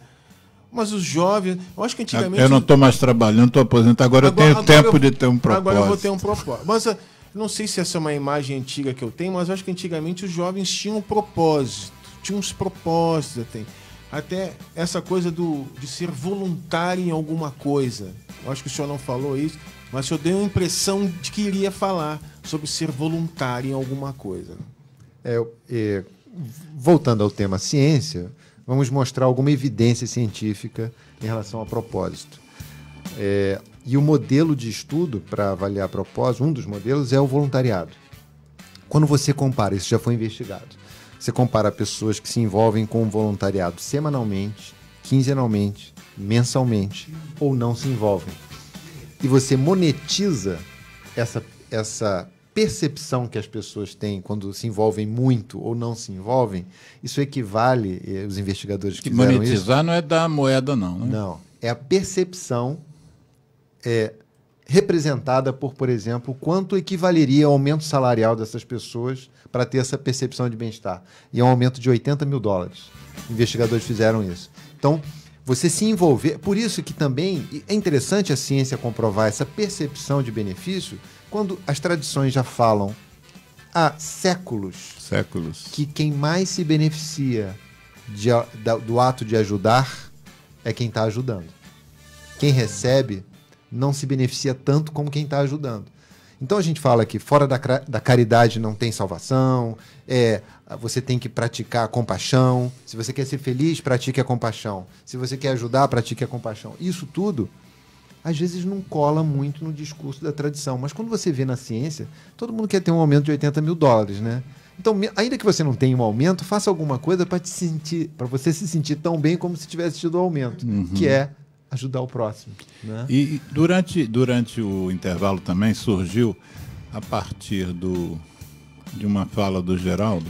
Mas os jovens... Eu acho que antigamente... Eu não estou mais trabalhando, estou aposentado. Agora eu tenho tempo de ter um propósito. Agora eu vou ter um propósito. Mas não sei se essa é uma imagem antiga que eu tenho, mas eu acho que antigamente os jovens tinham um propósito. Tinham uns propósitos até essa coisa de ser voluntário em alguma coisa. Eu acho que o senhor não falou isso, mas o senhor deu a impressão de que iria falar sobre ser voluntário em alguma coisa. Voltando ao tema ciência, vamos mostrar alguma evidência científica em relação a propósito. E o modelo de estudo para avaliar propósito, um dos modelos é o voluntariado. Quando você compara, isso já foi investigado, você compara pessoas que se envolvem com o voluntariado semanalmente, quinzenalmente, mensalmente, ou não se envolvem. E você monetiza essa percepção que as pessoas têm quando se envolvem muito ou não se envolvem, isso equivale, os investigadores que fizeram monetizar isso, não é dar moeda, não, né? Não, é a percepção representada por exemplo, quanto equivaleria ao aumento salarial dessas pessoas para ter essa percepção de bem-estar. E é um aumento de $80 mil. Investigadores fizeram isso. Então, você se envolver... Por isso que também é interessante a ciência comprovar essa percepção de benefício quando as tradições já falam há séculos que quem mais se beneficia do ato de ajudar é quem está ajudando. Quem recebe não se beneficia tanto como quem está ajudando. Então a gente fala que fora da caridade não tem salvação, você tem que praticar a compaixão. Se você quer ser feliz, pratique a compaixão. Se você quer ajudar, pratique a compaixão. Isso tudo, às vezes, não cola muito no discurso da tradição. Mas quando você vê na ciência, todo mundo quer ter um aumento de $80 mil, né? Então, ainda que você não tenha um aumento, faça alguma coisa para você se sentir tão bem como se tivesse tido um aumento, que é ajudar o próximo, né? E durante o intervalo também surgiu, a partir de uma fala do Geraldo,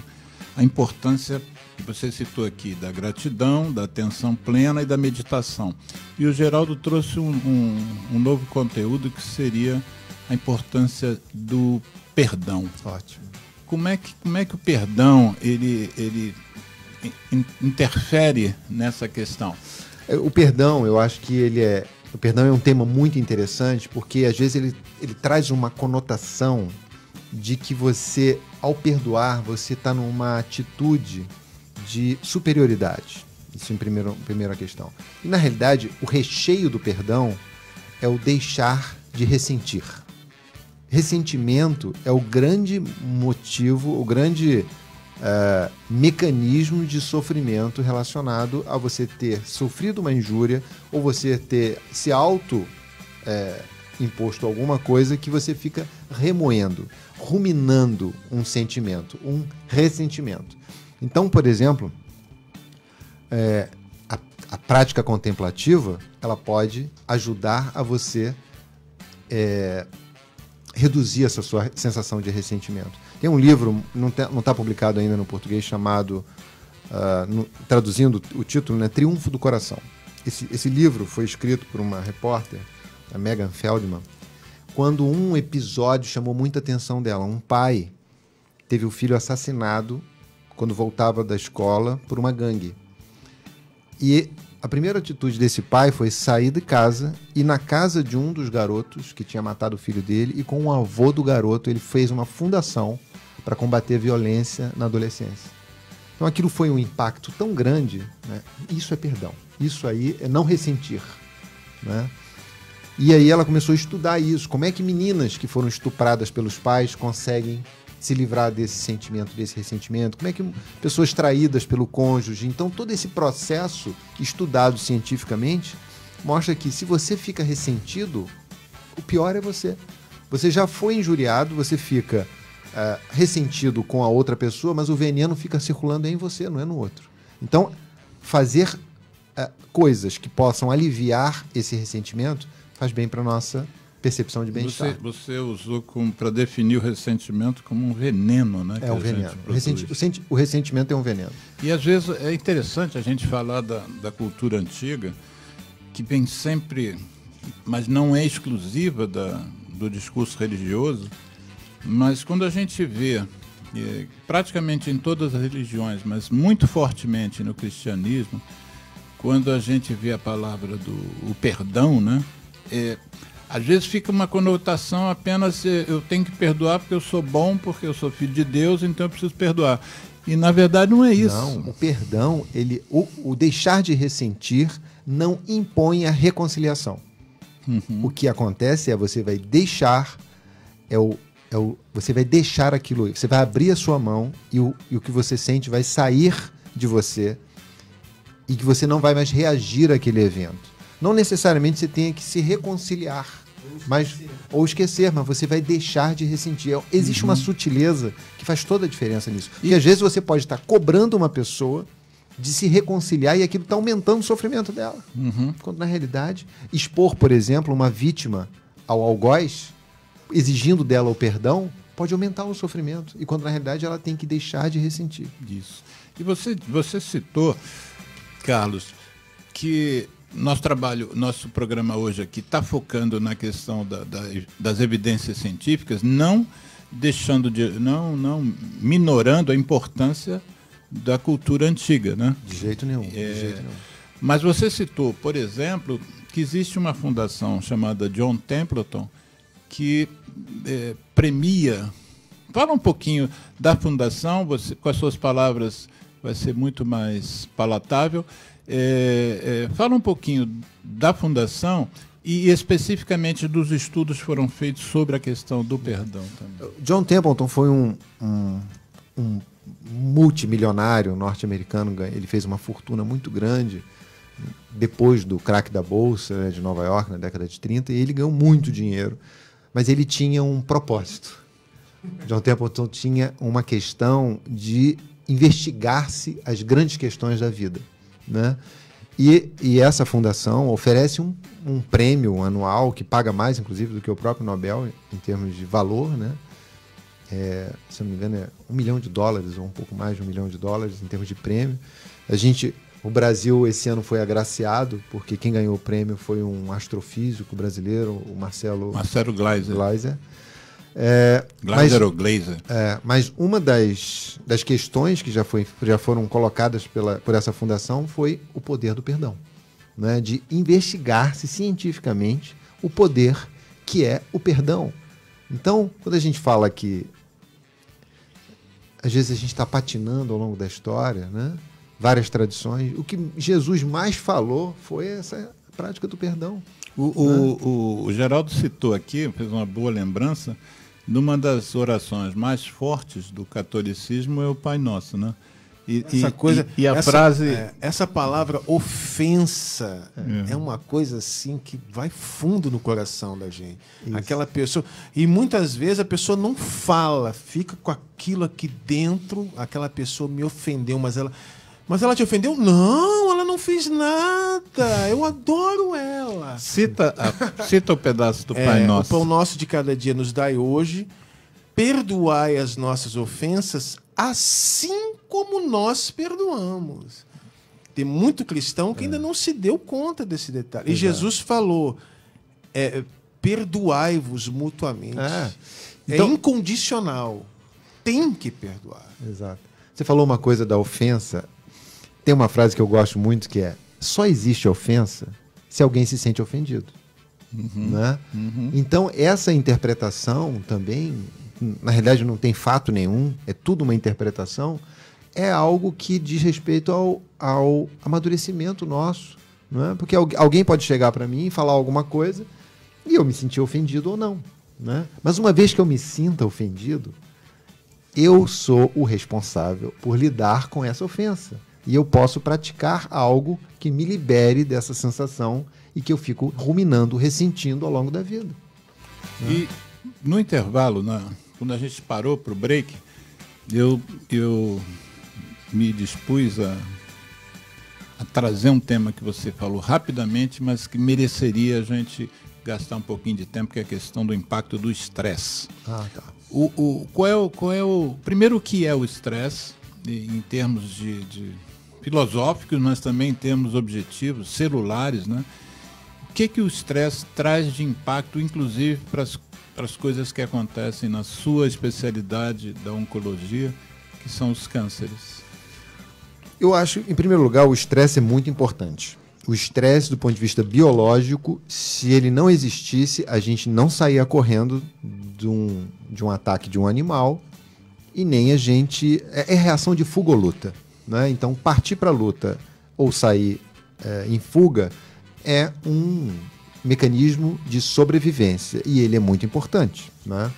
a importância que você citou aqui da gratidão, da atenção plena e da meditação. E o Geraldo trouxe um novo conteúdo que seria a importância do perdão. Ótimo. Como é que o perdão ele interfere nessa questão? O perdão, eu acho que o perdão é um tema muito interessante, porque às vezes ele traz uma conotação de que você, ao perdoar, você está numa atitude de superioridade. Isso em primeira questão. E na realidade, o recheio do perdão é o deixar de ressentir. Ressentimento é o grande motivo, o grande mecanismo de sofrimento relacionado a você ter sofrido uma injúria ou você ter se imposto alguma coisa que você fica remoendo, ruminando um sentimento, um ressentimento. Então, por exemplo, a prática contemplativa, ela pode ajudar a você reduzir essa sua sensação de ressentimento. Tem um livro, não está publicado ainda no português, chamado, traduzindo o título, né, Triunfo do Coração. Esse livro foi escrito por uma repórter, a Megan Feldman, quando um episódio chamou muita atenção dela. Um pai teve o filho assassinado quando voltava da escola por uma gangue. E a primeira atitude desse pai foi sair de casa e na casa de um dos garotos que tinha matado o filho dele e com o avô do garoto ele fez uma fundação para combater a violência na adolescência. Então aquilo foi um impacto tão grande, né? Isso é perdão. Isso aí é não ressentir, né? E aí ela começou a estudar isso. Como é que meninas que foram estupradas pelos pais conseguem se livrar desse sentimento, desse ressentimento? Como é que pessoas traídas pelo cônjuge? Então todo esse processo estudado cientificamente mostra que se você fica ressentido, o pior é você. Você já foi injuriado, você fica ressentido com a outra pessoa, mas o veneno fica circulando em você, não é no outro. Então fazer coisas que possam aliviar esse ressentimento faz bem para a nossa percepção de bem-estar. Você usou para definir o ressentimento como um veneno, né? É um veneno. O ressentimento é um veneno. E às vezes é interessante a gente falar da cultura antiga, que vem sempre, mas não é exclusiva do discurso religioso, mas quando a gente vê, praticamente em todas as religiões, mas muito fortemente no cristianismo, quando a gente vê a palavra o perdão, né? Às vezes fica uma conotação apenas eu tenho que perdoar porque eu sou bom, porque eu sou filho de Deus, então eu preciso perdoar. E na verdade não é isso. Não, o perdão, o deixar de ressentir não impõe a reconciliação. O que acontece é você vai deixar, você vai deixar aquilo, você vai abrir a sua mão e o que você sente vai sair de você e que você não vai mais reagir àquele evento. Não necessariamente você tenha que se reconciliar, ou esquecer, mas você vai deixar de ressentir. Existe uma sutileza que faz toda a diferença nisso. E às vezes você pode estar cobrando uma pessoa de se reconciliar e aquilo está aumentando o sofrimento dela. Quando na realidade, expor, por exemplo, uma vítima ao algoz, exigindo dela o perdão, pode aumentar o sofrimento. E quando na realidade ela tem que deixar de ressentir. Isso. E você citou, Carlos, que nosso programa hoje aqui está focando na questão das evidências científicas, não minorando a importância da cultura antiga, né? De jeito nenhum. Mas você citou, por exemplo, que existe uma fundação chamada John Templeton que premia. Fala um pouquinho da fundação, com as suas palavras vai ser muito mais palatável. Fala um pouquinho da fundação e especificamente dos estudos que foram feitos sobre a questão do perdão também. John Templeton foi um multimilionário norte-americano. Ele fez uma fortuna muito grande depois do crack da Bolsa, né, de Nova York na década de 30, e ele ganhou muito dinheiro, mas ele tinha um propósito. John Templeton tinha uma questão de investigar-se as grandes questões da vida, né? E essa fundação oferece um prêmio anual que paga mais, inclusive, do que o próprio Nobel em termos de valor, né? Se não me engano, é $1 milhão ou um pouco mais de $1 milhão em termos de prêmio. O Brasil esse ano foi agraciado porque quem ganhou o prêmio foi um astrofísico brasileiro, o Marcelo Gleiser. Gleiser ou Glaser. Mas uma das questões que já foram colocadas por essa fundação foi o poder do perdão, né? De investigar-se cientificamente o poder que é o perdão. Então, quando a gente fala que às vezes a gente está patinando ao longo da história, né? Várias tradições, o que Jesus mais falou foi essa prática do perdão. O Geraldo citou aqui, fez uma boa lembrança, numa das orações mais fortes do catolicismo é o Pai Nosso, né? Essa palavra ofensa é uma coisa assim que vai fundo no coração da gente. Isso. Aquela pessoa, e muitas vezes a pessoa não fala, fica com aquilo aqui dentro. Aquela pessoa me ofendeu, mas ela te ofendeu? Não, ela não fez nada. Eu adoro ela. Cita o pedaço do Pai Nosso. O pão nosso de cada dia nos dai hoje. Perdoai as nossas ofensas, assim como nós perdoamos. Tem muito cristão que ainda não se deu conta desse detalhe. E Jesus falou, perdoai-vos mutuamente. Então- É incondicional. Tem que perdoar. Exato. Você falou uma coisa da ofensa. Tem uma frase que eu gosto muito que é: só existe ofensa se alguém se sente ofendido. Né? Então, essa interpretação também, na realidade não tem fato nenhum, é tudo uma interpretação, é algo que diz respeito ao amadurecimento nosso. Né? Porque alguém pode chegar para mim e falar alguma coisa e eu me sentir ofendido ou não. Né? Mas uma vez que eu me sinta ofendido, eu sou o responsável por lidar com essa ofensa. E eu posso praticar algo que me libere dessa sensação e que eu fico ruminando, ressentindo ao longo da vida. E no intervalo, quando a gente parou para o break, eu me dispus a trazer um tema que você falou rapidamente, mas que mereceria a gente gastar um pouquinho de tempo, que é a questão do impacto do estresse. Tá. Primeiro, o que é o estresse, em termos de filosóficos, mas também em termos objetivos, celulares, né? O que o estresse traz de impacto, inclusive, para as coisas que acontecem na sua especialidade da oncologia, que são os cânceres? Eu acho, em primeiro lugar, o estresse é muito importante. O estresse, do ponto de vista biológico, se ele não existisse, a gente não saía correndo de um ataque de um animal e nem a gente... É reação de fuga ou luta. Né? Então, partir para a luta ou sair em fuga é um mecanismo de sobrevivência e ele é muito importante. Né?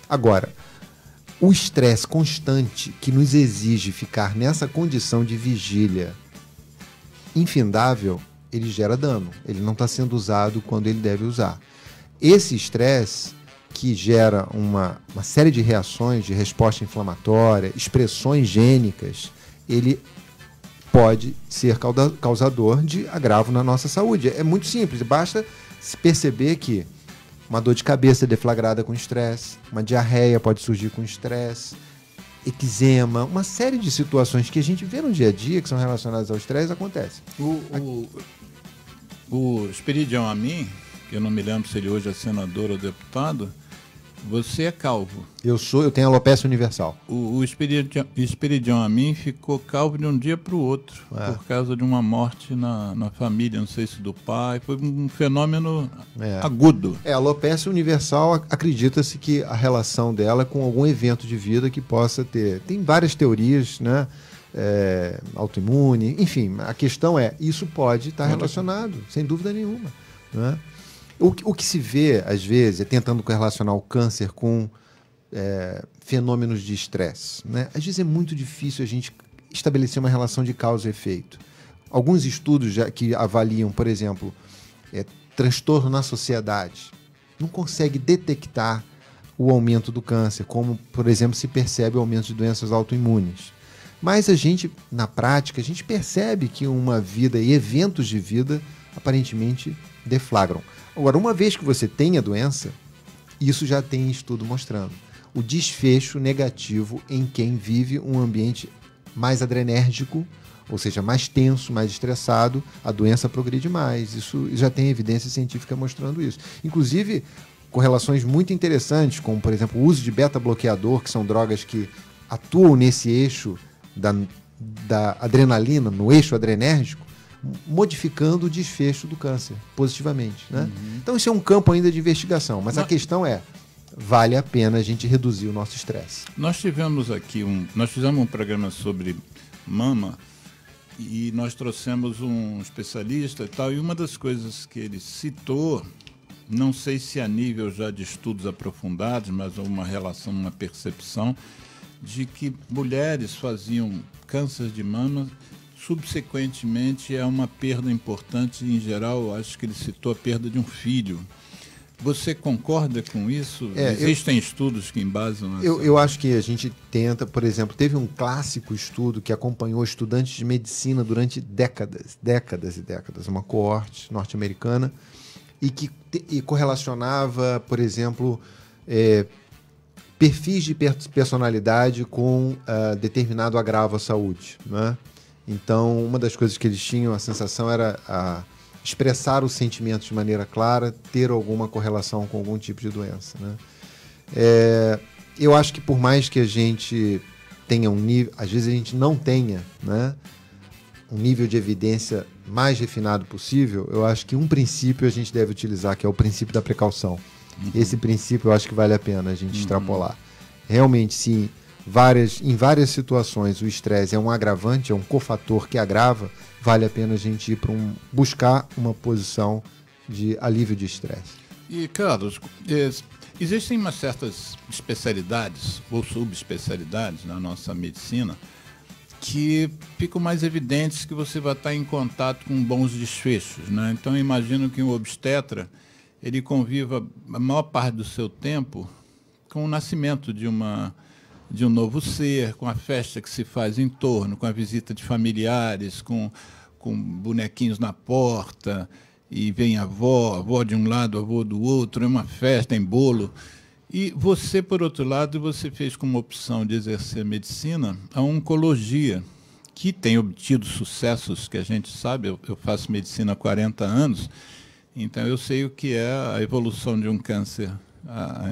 Agora, o estresse constante que nos exige ficar nessa condição de vigília infindável, ele gera dano. Ele não está sendo usado quando ele deve usar. Esse estresse que gera uma série de reações, de resposta inflamatória, expressões gênicas, ele pode ser causador de agravo na nossa saúde. É muito simples, basta se perceber que uma dor de cabeça deflagrada com estresse, uma diarreia pode surgir com estresse, eczema, uma série de situações que a gente vê no dia a dia que são relacionadas ao estresse acontecem. O Esperidião Amin, que eu não me lembro se ele hoje é senador ou deputado, você é calvo. Eu tenho alopecia universal. O Esperidião Amin ficou calvo de um dia para o outro, por causa de uma morte na família, não sei se do pai, foi um fenômeno agudo. A alopecia universal, acredita-se que a relação dela é com algum evento de vida que possa ter. Tem várias teorias, né? Autoimune, enfim, a questão é, isso pode estar relacionado, sem dúvida nenhuma. Né? O que se vê, às vezes, é tentando relacionar o câncer com fenômenos de estresse. Né? Às vezes é muito difícil a gente estabelecer uma relação de causa e efeito. Alguns estudos que avaliam, por exemplo, transtorno na sociedade, não consegue detectar o aumento do câncer, como, por exemplo, se percebe o aumento de doenças autoimunes. Mas a gente, na prática, a gente percebe que uma vida e eventos de vida aparentemente deflagram. Agora, uma vez que você tem a doença, isso já tem estudo mostrando. O desfecho negativo em quem vive um ambiente mais adrenérgico, ou seja, mais tenso, mais estressado, a doença progride mais. Isso já tem evidência científica mostrando isso. Inclusive, correlações muito interessantes, como, por exemplo, o uso de beta-bloqueador, que são drogas que atuam nesse eixo da adrenalina, no eixo adrenérgico, modificando o desfecho do câncer positivamente. Né? Então, isso é um campo ainda de investigação, mas a questão é, vale a pena a gente reduzir o nosso estresse. Nós tivemos aqui nós fizemos um programa sobre mama e nós trouxemos um especialista e tal, e uma das coisas que ele citou, não sei se a nível já de estudos aprofundados, mas uma relação, uma percepção, de que mulheres faziam câncer de mama, subsequentemente é uma perda importante, em geral, acho que ele citou a perda de um filho. Você concorda com isso? Existem estudos que embasam essa... Eu acho que a gente tenta, por exemplo, teve um clássico estudo que acompanhou estudantes de medicina durante décadas e décadas, uma coorte norte-americana, e que correlacionava, por exemplo, perfis de personalidade com determinado agravo à saúde. Né? Então, uma das coisas que eles tinham, a sensação era expressar os sentimentos de maneira clara, ter alguma correlação com algum tipo de doença, né? Eu acho que por mais que a gente tenha um nível, às vezes a gente não tenha, né, um nível de evidência mais refinado possível, eu acho que um princípio a gente deve utilizar, que é o princípio da precaução. Esse princípio eu acho que vale a pena a gente extrapolar. Realmente, sim, em várias situações o estresse é um agravante, é um cofator que agrava, vale a pena a gente ir buscar uma posição de alívio de estresse. E, Carlos, existem umas certas especialidades ou subespecialidades na nossa medicina que ficam mais evidentes que você vai estar em contato com bons desfechos, né? Então, eu imagino que um obstetra ele conviva a maior parte do seu tempo com o nascimento de um novo ser, com a festa que se faz em torno, com a visita de familiares, com bonequinhos na porta, e vem a avó de um lado, a avó do outro, é uma festa, em bolo. E você, por outro lado, você fez como opção de exercer a medicina a oncologia, que tem obtido sucessos que a gente sabe. Eu faço medicina há 40 anos, então eu sei o que é a evolução de um câncer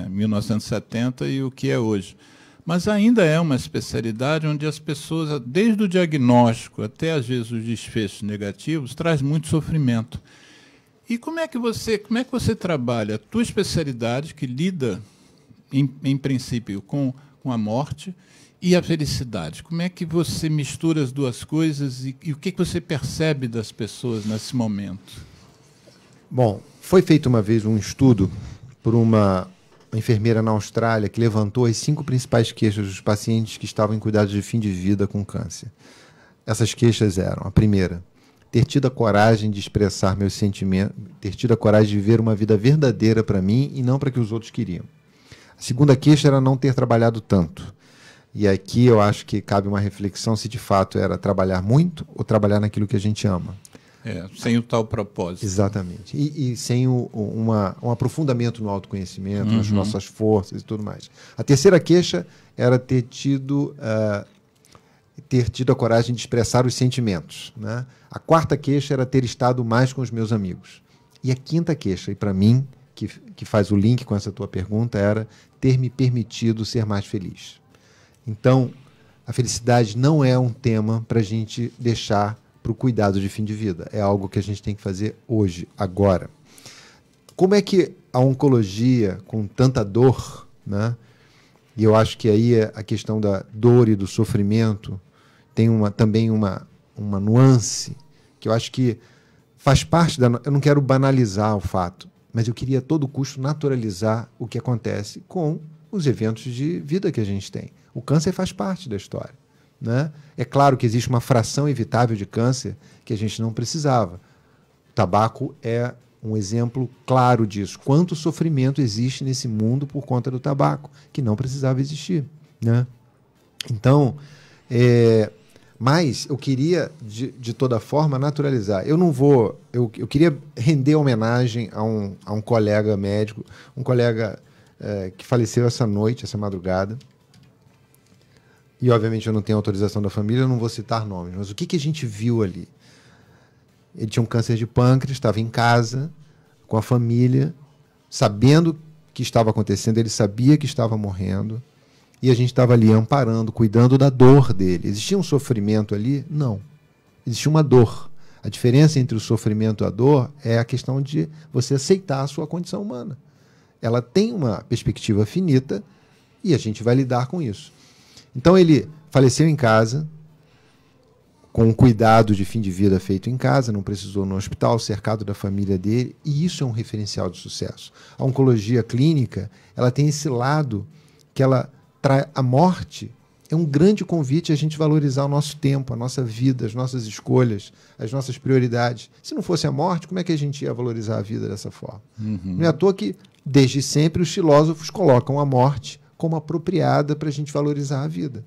em 1970 e o que é hoje. Mas ainda é uma especialidade onde as pessoas, desde o diagnóstico até, às vezes, os desfechos negativos, traz muito sofrimento. E como é que você trabalha a tua especialidade, que lida, em princípio, com a morte e a felicidade? Como é que você mistura as duas coisas e o que você percebe das pessoas nesse momento? Bom, foi feito uma vez um estudo por uma enfermeira na Austrália que levantou as 5 principais queixas dos pacientes que estavam em cuidados de fim de vida com câncer. Essas queixas eram: a primeira, ter tido a coragem de expressar meus sentimentos, ter tido a coragem de viver uma vida verdadeira para mim e não para que os outros queriam. A segunda queixa era não ter trabalhado tanto. E aqui eu acho que cabe uma reflexão se de fato era trabalhar muito ou trabalhar naquilo que a gente ama. Sem o tal propósito. Exatamente. E sem um aprofundamento no autoconhecimento, nas nossas forças e tudo mais. A terceira queixa era ter tido a coragem de expressar os sentimentos, né? A quarta queixa era ter estado mais com os meus amigos. E a quinta queixa, e para mim, que faz o link com essa tua pergunta, era ter me permitido ser mais feliz. Então, a felicidade não é um tema para a gente deixar para o cuidado de fim de vida. É algo que a gente tem que fazer hoje, agora. Como é que a oncologia, com tanta dor, né? E eu acho que aí a questão da dor e do sofrimento tem também uma nuance que eu acho que faz parte da... Eu não quero banalizar o fato, mas eu queria a todo custo naturalizar o que acontece com os eventos de vida que a gente tem. O câncer faz parte da história, né? É claro que existe uma fração evitável de câncer que a gente não precisava. O tabaco é um exemplo claro disso. Quanto sofrimento existe nesse mundo por conta do tabaco, que não precisava existir, né? Então, mas eu queria, de toda forma, naturalizar. Eu queria render homenagem a um colega médico, um colega que faleceu essa madrugada. E, obviamente, eu não tenho autorização da família, eu não vou citar nomes. Mas o que a gente viu ali? Ele tinha um câncer de pâncreas, estava em casa, com a família, sabendo o que estava acontecendo, ele sabia que estava morrendo, e a gente estava ali amparando, cuidando da dor dele. Existia um sofrimento ali? Não. Existia uma dor. A diferença entre o sofrimento e a dor é a questão de você aceitar a sua condição humana. Ela tem uma perspectiva finita e a gente vai lidar com isso. Então ele faleceu em casa, com um cuidado de fim de vida feito em casa, não precisou no hospital, cercado da família dele, e isso é um referencial de sucesso. A oncologia clínica, ela tem esse lado que ela traz a morte, é um grande convite a gente valorizar o nosso tempo, a nossa vida, as nossas escolhas, as nossas prioridades. Se não fosse a morte, como é que a gente ia valorizar a vida dessa forma? Não é à toa que, desde sempre, os filósofos colocam a morte como apropriada para a gente valorizar a vida.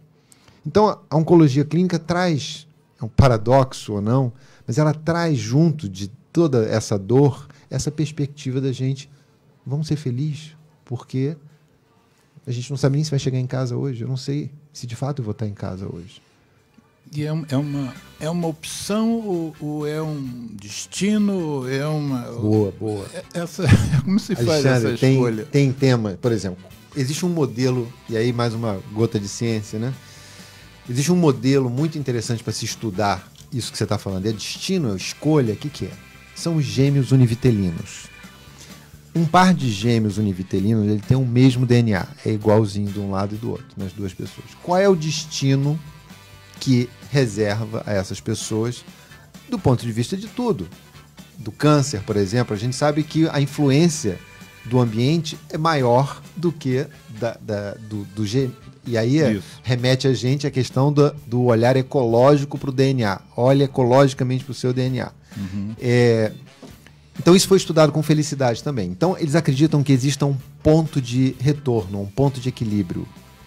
Então, a oncologia clínica traz, é um paradoxo ou não, mas ela traz junto de toda essa dor, essa perspectiva da gente, vamos ser felizes, porque a gente não sabe nem se vai chegar em casa hoje, eu não sei se de fato eu vou estar em casa hoje. E é uma opção ou é um destino? É uma... Boa. Como se faz Alexandre, essa escolha? Tem tema, por exemplo, existe um modelo, e aí mais uma gota de ciência, né? Existe um modelo muito interessante para se estudar isso que você está falando. É destino, é escolha, o que é? São os gêmeos univitelinos. Um par de gêmeos univitelinos, ele tem o mesmo DNA, é igualzinho de um lado e do outro, nas duas pessoas. Qual é o destino que reserva a essas pessoas do ponto de vista de tudo? Do câncer, por exemplo, a gente sabe que a influência do ambiente é maior do que do gene. E aí remete a gente à questão do olhar ecológico para o DNA. Olha ecologicamente para o seu DNA. Então isso foi estudado com felicidade também. Então eles acreditam que exista um ponto de retorno, um ponto de equilíbrio.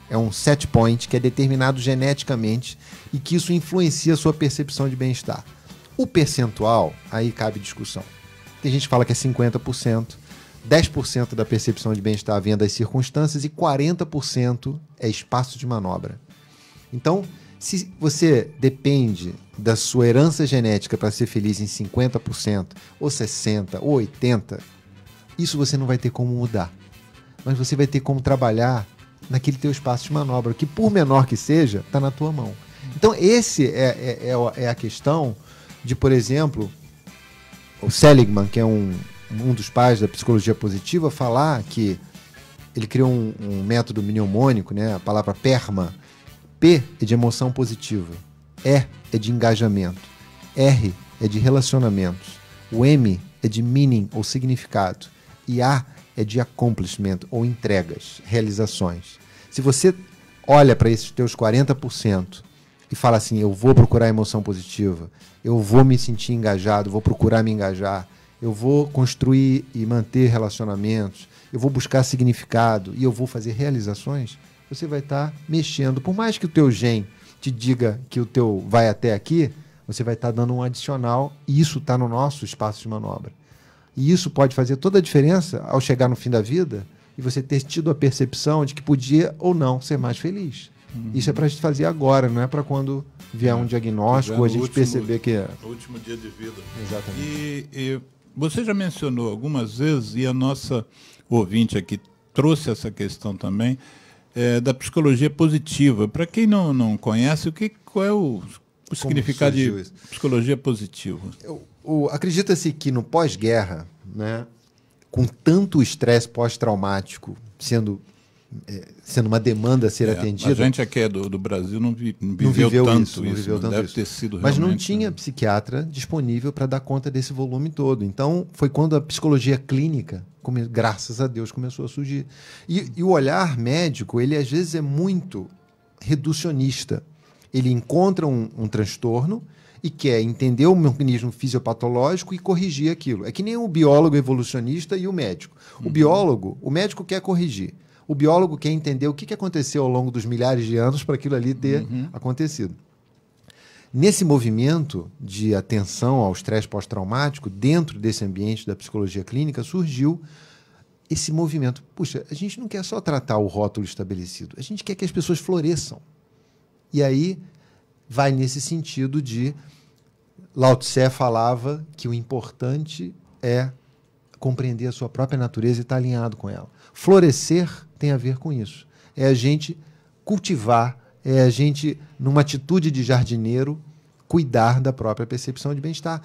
É um set point que é determinado geneticamente e que isso influencia a sua percepção de bem-estar. O percentual, aí cabe discussão. Tem gente que fala que é 50%, 10% da percepção de bem-estar vem das circunstâncias e 40% é espaço de manobra. Então, se você depende da sua herança genética para ser feliz em 50%, ou 60%, ou 80%, isso você não vai ter como mudar. Mas você vai ter como trabalhar naquele teu espaço de manobra, que por menor que seja, está na tua mão. Então, esse é a questão de, por exemplo, o Seligman, que é um dos pais da psicologia positiva, falar que ele criou um método mnemônico, né? A palavra PERMA. P é de emoção positiva, E é de engajamento, R é de relacionamentos, o M é de meaning ou significado e A é de accomplishment ou entregas, realizações. Se você olha para esses teus 40% e fala assim, eu vou procurar emoção positiva, eu vou me sentir engajado, vou procurar me engajar, eu vou construir e manter relacionamentos, eu vou buscar significado e eu vou fazer realizações, você vai estar mexendo. Por mais que o teu gen te diga que o teu vai até aqui, você vai estar dando um adicional e isso está no nosso espaço de manobra. E isso pode fazer toda a diferença ao chegar no fim da vida e você ter tido a percepção de que podia ou não ser mais feliz. Isso é para a gente fazer agora, não é para quando vier um diagnóstico ou a gente perceber que é... No último dia de vida. Exatamente. E você já mencionou algumas vezes, e a nossa ouvinte aqui trouxe essa questão também, da psicologia positiva. Para quem não conhece, qual é o significado de psicologia positiva? Acredita-se que no pós-guerra, né, com tanto estresse pós-traumático sendo uma demanda a ser atendida... A gente aqui do Brasil não viveu tanto isso. Deve ter sido mas realmente... não tinha psiquiatra disponível para dar conta desse volume todo. Então, foi quando a psicologia clínica, graças a Deus, começou a surgir. E o olhar médico, ele às vezes é muito reducionista. Ele encontra um transtorno e quer entender o mecanismo fisiopatológico e corrigir aquilo. É que nem o biólogo evolucionista e o médico. O médico quer corrigir. O biólogo quer entender o que aconteceu ao longo dos milhares de anos para aquilo ali ter acontecido. Nesse movimento de atenção ao estresse pós-traumático, dentro desse ambiente da psicologia clínica, surgiu esse movimento. Puxa, a gente não quer só tratar o rótulo estabelecido, a gente quer que as pessoas floresçam. E aí vai nesse sentido de... Lao Tse falava que o importante é compreender a sua própria natureza e estar alinhado com ela. Florescer tem a ver com isso. É a gente cultivar, é a gente, numa atitude de jardineiro, cuidar da própria percepção de bem-estar.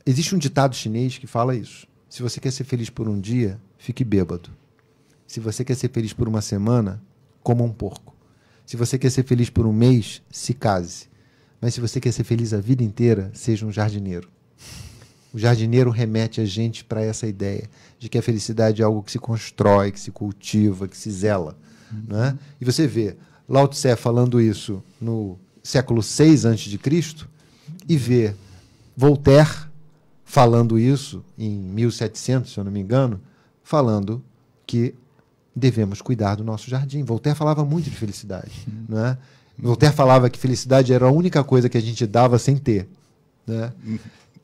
Existe um ditado chinês que fala isso. Se você quer ser feliz por um dia, fique bêbado. Se você quer ser feliz por uma semana, coma um porco. Se você quer ser feliz por um mês, se case. Mas se você quer ser feliz a vida inteira, seja um jardineiro. O jardineiro remete a gente para essa ideia de que a felicidade é algo que se constrói, que se cultiva, que se zela. Né? E você vê Lao Tse falando isso no século VI a.C. e vê Voltaire falando isso em 1700, se eu não me engano, falando que devemos cuidar do nosso jardim. Voltaire falava muito de felicidade. Né? Voltaire falava que felicidade era a única coisa que a gente dava sem ter. Né?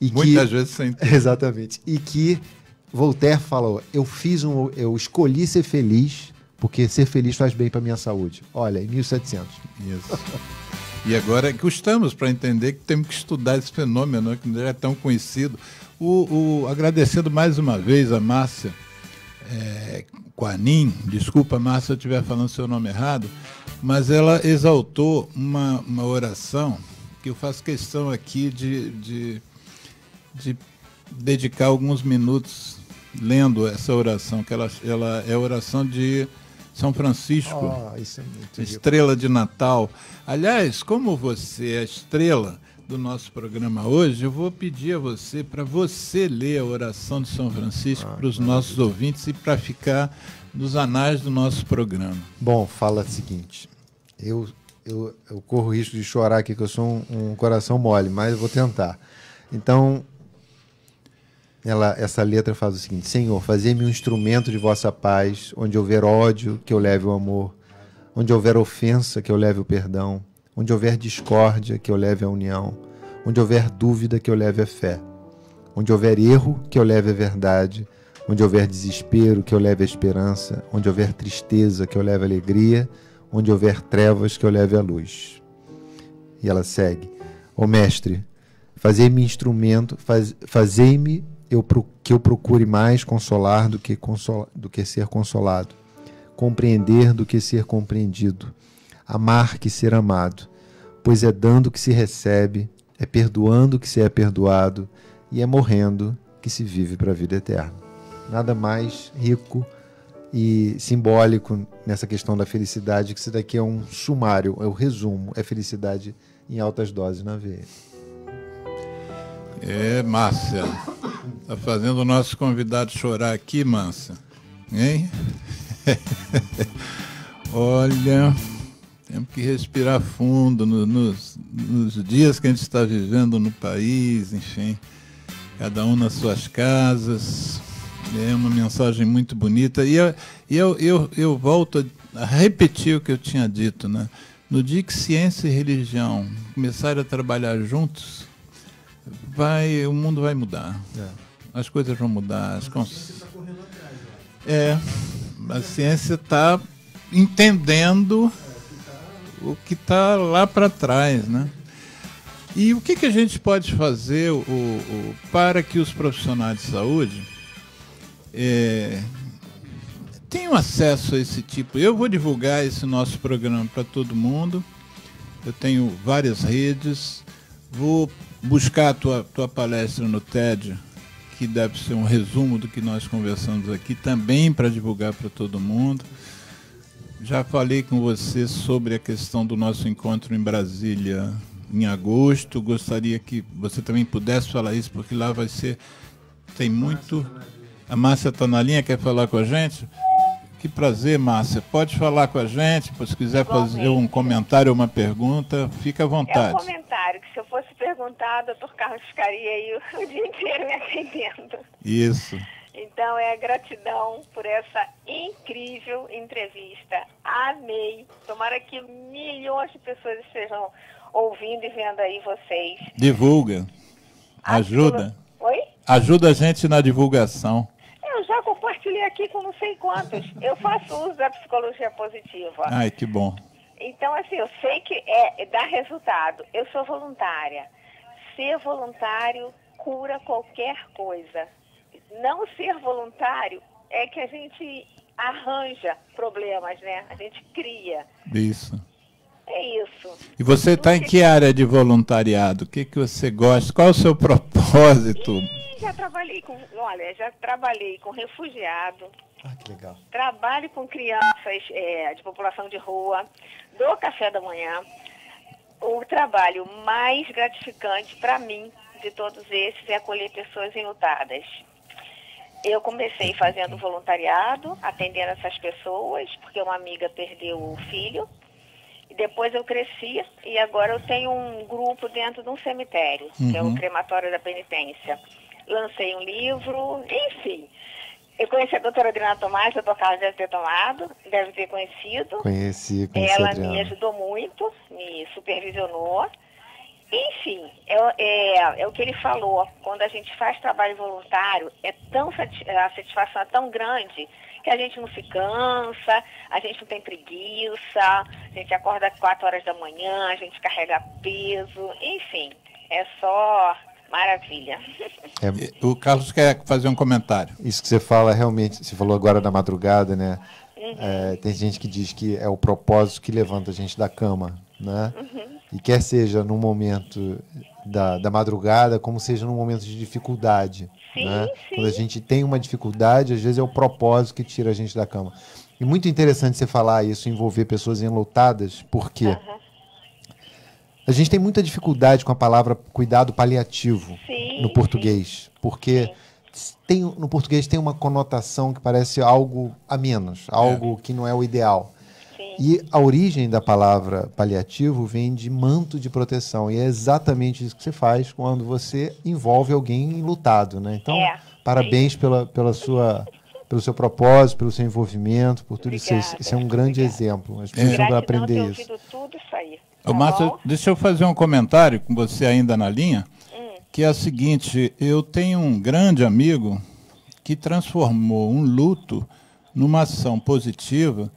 Muitas vezes sem ter. Exatamente. E que Voltaire falou, eu escolhi ser feliz porque ser feliz faz bem para minha saúde. Olha, em 1700. Isso. E agora custamos para entender que temos que estudar esse fenômeno, né, que não é tão conhecido. Agradecendo mais uma vez a Márcia Quanin, desculpa, Márcia, se eu estiver falando seu nome errado, mas ela exaltou uma oração que eu faço questão aqui de dedicar alguns minutos lendo essa oração, que ela é a oração de São Francisco, isso é muito estrela de Natal. Aliás, como você é a estrela do nosso programa hoje, eu vou pedir a você, para você ler a oração de São Francisco para os nossos ouvintes e para ficar nos anais do nosso programa. Bom, fala o seguinte, eu corro o risco de chorar aqui, que eu sou um coração mole, mas eu vou tentar. Então, essa letra faz o seguinte: Senhor, fazei-me um instrumento de vossa paz, onde houver ódio, que eu leve o amor, onde houver ofensa, que eu leve o perdão, onde houver discórdia, que eu leve a união, onde houver dúvida, que eu leve a fé, onde houver erro, que eu leve a verdade, onde houver desespero, que eu leve a esperança, onde houver tristeza, que eu leve a alegria, onde houver trevas, que eu leve a luz. E ela segue: Ó Mestre, fazei-me instrumento, fazei-me que eu procure mais consolar do que ser consolado, compreender do que ser compreendido, amar que ser amado, pois é dando que se recebe, é perdoando que se é perdoado, e é morrendo que se vive para a vida eterna. Nada mais rico e simbólico nessa questão da felicidade, que isso daqui é um sumário, é o resumo, é felicidade em altas doses na veia. Márcia, tá fazendo o nosso convidado chorar aqui, Márcia, hein? Olha, temos que respirar fundo nos dias que a gente está vivendo no país, enfim, cada um nas suas casas. É uma mensagem muito bonita. E eu volto a repetir o que eu tinha dito, né? No dia que ciência e religião começarem a trabalhar juntos, o mundo vai mudar. As coisas vão mudar. A ciência está entendendo o que está lá para trás, né? E o que a gente pode fazer para que os profissionais de saúde tenham acesso a esse tipo? Eu vou divulgar esse nosso programa para todo mundo. Eu tenho várias redes. Vou buscar a tua palestra no TED, que deve ser um resumo do que nós conversamos aqui, também para divulgar para todo mundo. Já falei com você sobre a questão do nosso encontro em Brasília em agosto. Gostaria que você também pudesse falar isso, porque lá vai ser... Tem muito... A Márcia está na linha, quer falar com a gente? Que prazer, Márcia. Pode falar com a gente, se quiser fazer um comentário ou uma pergunta, fica à vontade. É um comentário, que se eu fosse perguntar, o doutor Carlos ficaria aí o dia inteiro me atendendo. Isso. Então, gratidão por essa incrível entrevista. Amei. Tomara que milhões de pessoas estejam ouvindo e vendo aí vocês. Divulga. Ajuda. Oi? Ajuda a gente na divulgação. Eu já compartilhei aqui com não sei quantos. Eu faço uso da psicologia positiva. Ai, que bom. Então, assim, eu sei que dá resultado. Eu sou voluntária. Ser voluntário cura qualquer coisa. Não ser voluntário é que a gente arranja problemas, né? A gente cria. Isso. É isso. E você está em que área de voluntariado? O que você gosta? Qual é o seu propósito? Já trabalhei com refugiado. Que legal. Trabalho com crianças de população de rua, dou café da manhã. O trabalho mais gratificante para mim de todos esses é acolher pessoas enlutadas. Eu comecei fazendo voluntariado, atendendo essas pessoas, porque uma amiga perdeu o filho. E depois eu cresci e agora eu tenho um grupo dentro de um cemitério, que é o Crematório da Penitência. Lancei um livro, enfim. Eu conheci a doutora Adriana Tomás, a doutora Carlos deve ter conhecido. Conheci Ela a Adriana. me ajudou muito, me supervisionou. Enfim, é o que ele falou. Quando a gente faz trabalho voluntário, a satisfação é tão grande que a gente não se cansa, a gente não tem preguiça, a gente acorda às 4 horas da manhã, a gente carrega peso, enfim, é só maravilha. O Carlos quer fazer um comentário. Isso que você fala realmente, você falou agora da madrugada, né? Tem gente que diz que é o propósito que levanta a gente da cama, né? E quer seja num momento da madrugada, como seja num momento de dificuldade. Sim, né? sim. Quando a gente tem uma dificuldade, às vezes é o propósito que tira a gente da cama. E muito interessante você falar isso, envolver pessoas enlutadas, porque a gente tem muita dificuldade com a palavra cuidado paliativo no português, porque no português tem uma conotação que parece algo a menos, algo que não é o ideal. E a origem da palavra paliativo vem de manto de proteção. E é exatamente isso que você faz quando você envolve alguém enlutado, né? Então, parabéns pelo seu propósito, pelo seu envolvimento, por tudo isso. Isso é um grande exemplo. As pessoas vão aprender isso. Tudo isso aí. Ô, Márcia, deixa eu fazer um comentário com você ainda na linha, que é o seguinte: eu tenho um grande amigo que transformou um luto numa ação positiva,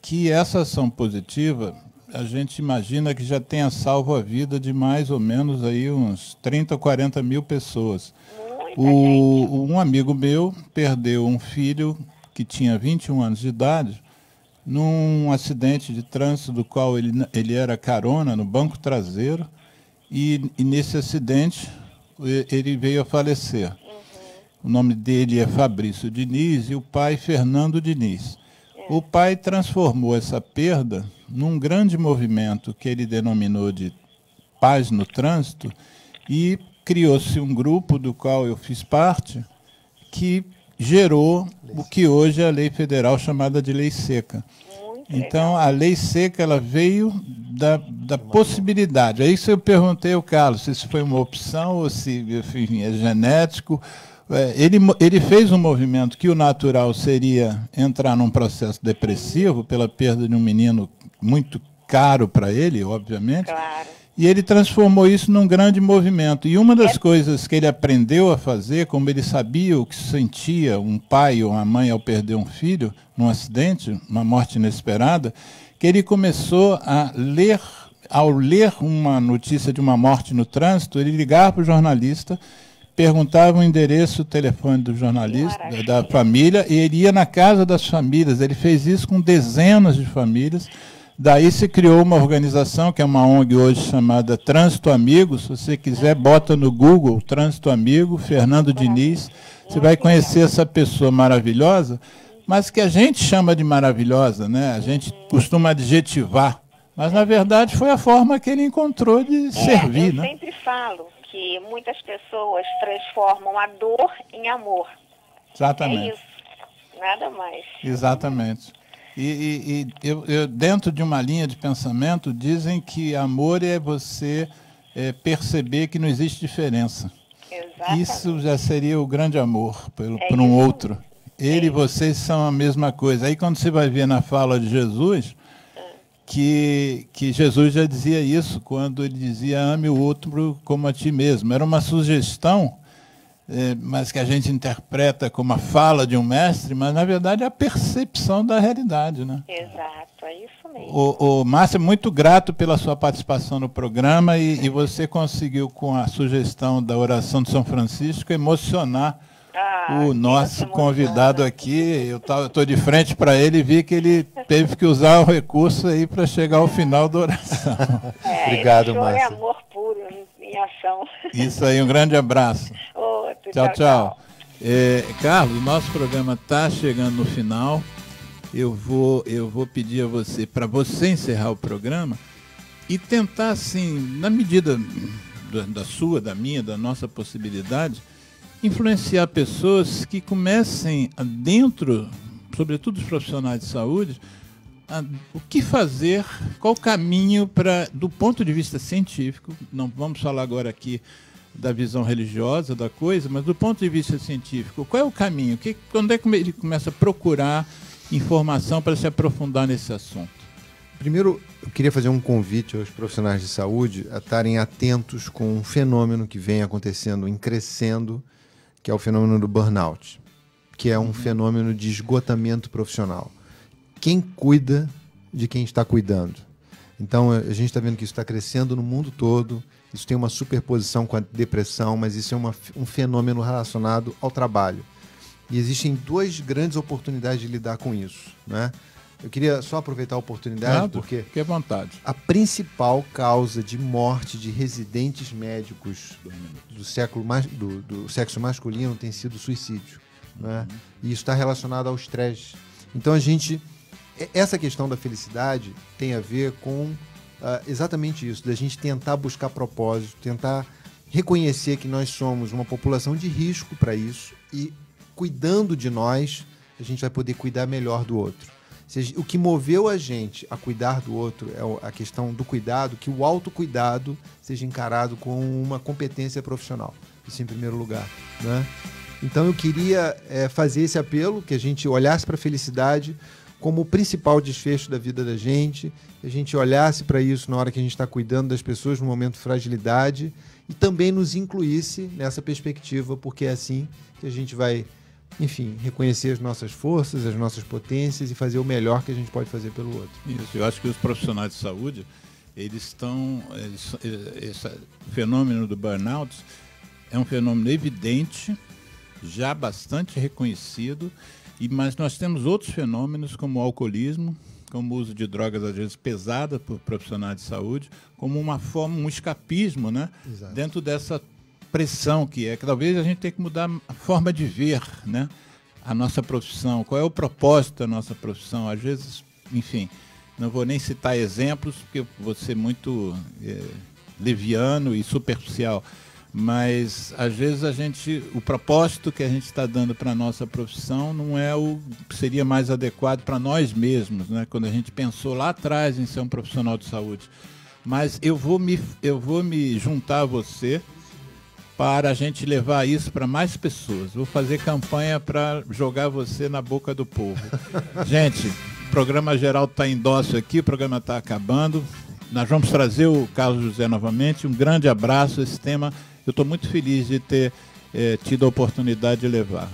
que essa ação positiva, a gente imagina que já tenha salvo a vida de mais ou menos aí uns 30 ou 40 mil pessoas. Um amigo meu perdeu um filho que tinha 21 anos de idade num acidente de trânsito do qual ele era carona no banco traseiro e nesse acidente ele veio a falecer. O nome dele é Fabrício Diniz e o pai Fernando Diniz. O pai transformou essa perda num grande movimento que ele denominou de Paz no Trânsito e criou-se um grupo do qual eu fiz parte que gerou o que hoje é a lei federal chamada de Lei Seca. Então, a Lei Seca ela veio da possibilidade. Aí eu perguntei ao Carlos se isso foi uma opção ou se enfim, é genético. Ele fez um movimento que o natural seria entrar num processo depressivo pela perda de um menino muito caro para ele, obviamente, e ele transformou isso num grande movimento. E uma das coisas que ele aprendeu a fazer, como ele sabia o que sentia um pai ou uma mãe ao perder um filho num acidente, uma morte inesperada, que ele começou a ler, ao ler uma notícia de uma morte no trânsito, ele ligava para o jornalista, perguntava o endereço, o telefone do jornalista, da família, e ele ia na casa das famílias. Ele fez isso com dezenas de famílias. Daí se criou uma organização, que é uma ONG hoje chamada Trânsito Amigo. Se você quiser, bota no Google, Trânsito Amigo, Fernando Diniz. Você vai conhecer essa pessoa maravilhosa, mas que a gente chama de maravilhosa, né? A gente costuma adjetivar. Mas, na verdade, foi a forma que ele encontrou de servir. Eu sempre falo que muitas pessoas transformam a dor em amor. Exatamente. É isso, nada mais. Exatamente. E dentro de uma linha de pensamento, dizem que amor é você perceber que não existe diferença. Exatamente. Isso já seria o grande amor por um outro. Ele e vocês são a mesma coisa. Aí quando você vai ver na fala de Jesus, que Jesus já dizia isso, quando ele dizia ame o outro como a ti mesmo. Era uma sugestão, mas que a gente interpreta como a fala de um mestre, mas na verdade é a percepção da realidade, né? Exato, é isso mesmo. O Márcio, muito grato pela sua participação no programa e você conseguiu, com a sugestão da oração de São Francisco, emocionar o nosso convidado aqui. Eu estou de frente para ele e vi que ele teve que usar o recurso aí para chegar ao final da oração. Obrigado, Márcia. É amor puro em ação. Isso aí, um grande abraço. Outro, tchau. Carlos, nosso programa está chegando no final. Eu vou pedir a você, para você encerrar o programa e tentar, assim, na medida da sua, da minha, da nossa possibilidade, influenciar pessoas que comecem dentro, sobretudo os profissionais de saúde, o que fazer, qual o caminho do ponto de vista científico, não vamos falar agora aqui da visão religiosa da coisa, mas do ponto de vista científico, qual é o caminho? Quando é que ele começa a procurar informação para se aprofundar nesse assunto? Primeiro, eu queria fazer um convite aos profissionais de saúde a estarem atentos com um fenômeno que vem acontecendo em crescendo, que é o fenômeno do burnout, que é um fenômeno de esgotamento profissional. Quem cuida de quem está cuidando? Então, a gente está vendo que isso está crescendo no mundo todo, isso tem uma superposição com a depressão, mas isso é um fenômeno relacionado ao trabalho. E existem duas grandes oportunidades de lidar com isso, né? Eu queria só aproveitar a oportunidade, porque fique à vontade. A principal causa de morte de residentes médicos do sexo masculino tem sido o suicídio, né? E isso está relacionado ao estresse. Então essa questão da felicidade tem a ver com exatamente isso, da gente tentar buscar propósito, tentar reconhecer que nós somos uma população de risco para isso e cuidando de nós, a gente vai poder cuidar melhor do outro. O que moveu a gente a cuidar do outro é a questão do cuidado, que o autocuidado seja encarado como uma competência profissional. Isso em primeiro lugar, né? Então eu queria fazer esse apelo, que a gente olhasse para a felicidade como o principal desfecho da vida da gente, que a gente olhasse para isso na hora que a gente está cuidando das pessoas no momento de fragilidade e também nos incluísse nessa perspectiva, porque é assim que a gente vai, enfim, reconhecer as nossas forças, as nossas potências e fazer o melhor que a gente pode fazer pelo outro. Isso, eu acho que os profissionais de saúde, esse fenômeno do burnout é um fenômeno evidente, já bastante reconhecido, mas nós temos outros fenômenos como o alcoolismo, como o uso de drogas às vezes pesadas por profissionais de saúde, como uma forma, um escapismo, né? Exato. Dentro dessa pressão que talvez a gente tenha que mudar a forma de ver, né, a nossa profissão, qual é o propósito da nossa profissão. Às vezes, enfim, não vou nem citar exemplos, porque eu vou ser muito leviano e superficial, mas às vezes o propósito que a gente está dando para a nossa profissão não é o que seria mais adequado para nós mesmos, né, quando a gente pensou lá atrás em ser um profissional de saúde. Mas eu vou me juntar a você para a gente levar isso para mais pessoas. Vou fazer campanha para jogar você na boca do povo. Gente, o programa geral está em dócil aqui, o programa está acabando. Nós vamos trazer o Carlos José novamente. Um grande abraço. Esse tema eu estou muito feliz de ter tido a oportunidade de levar.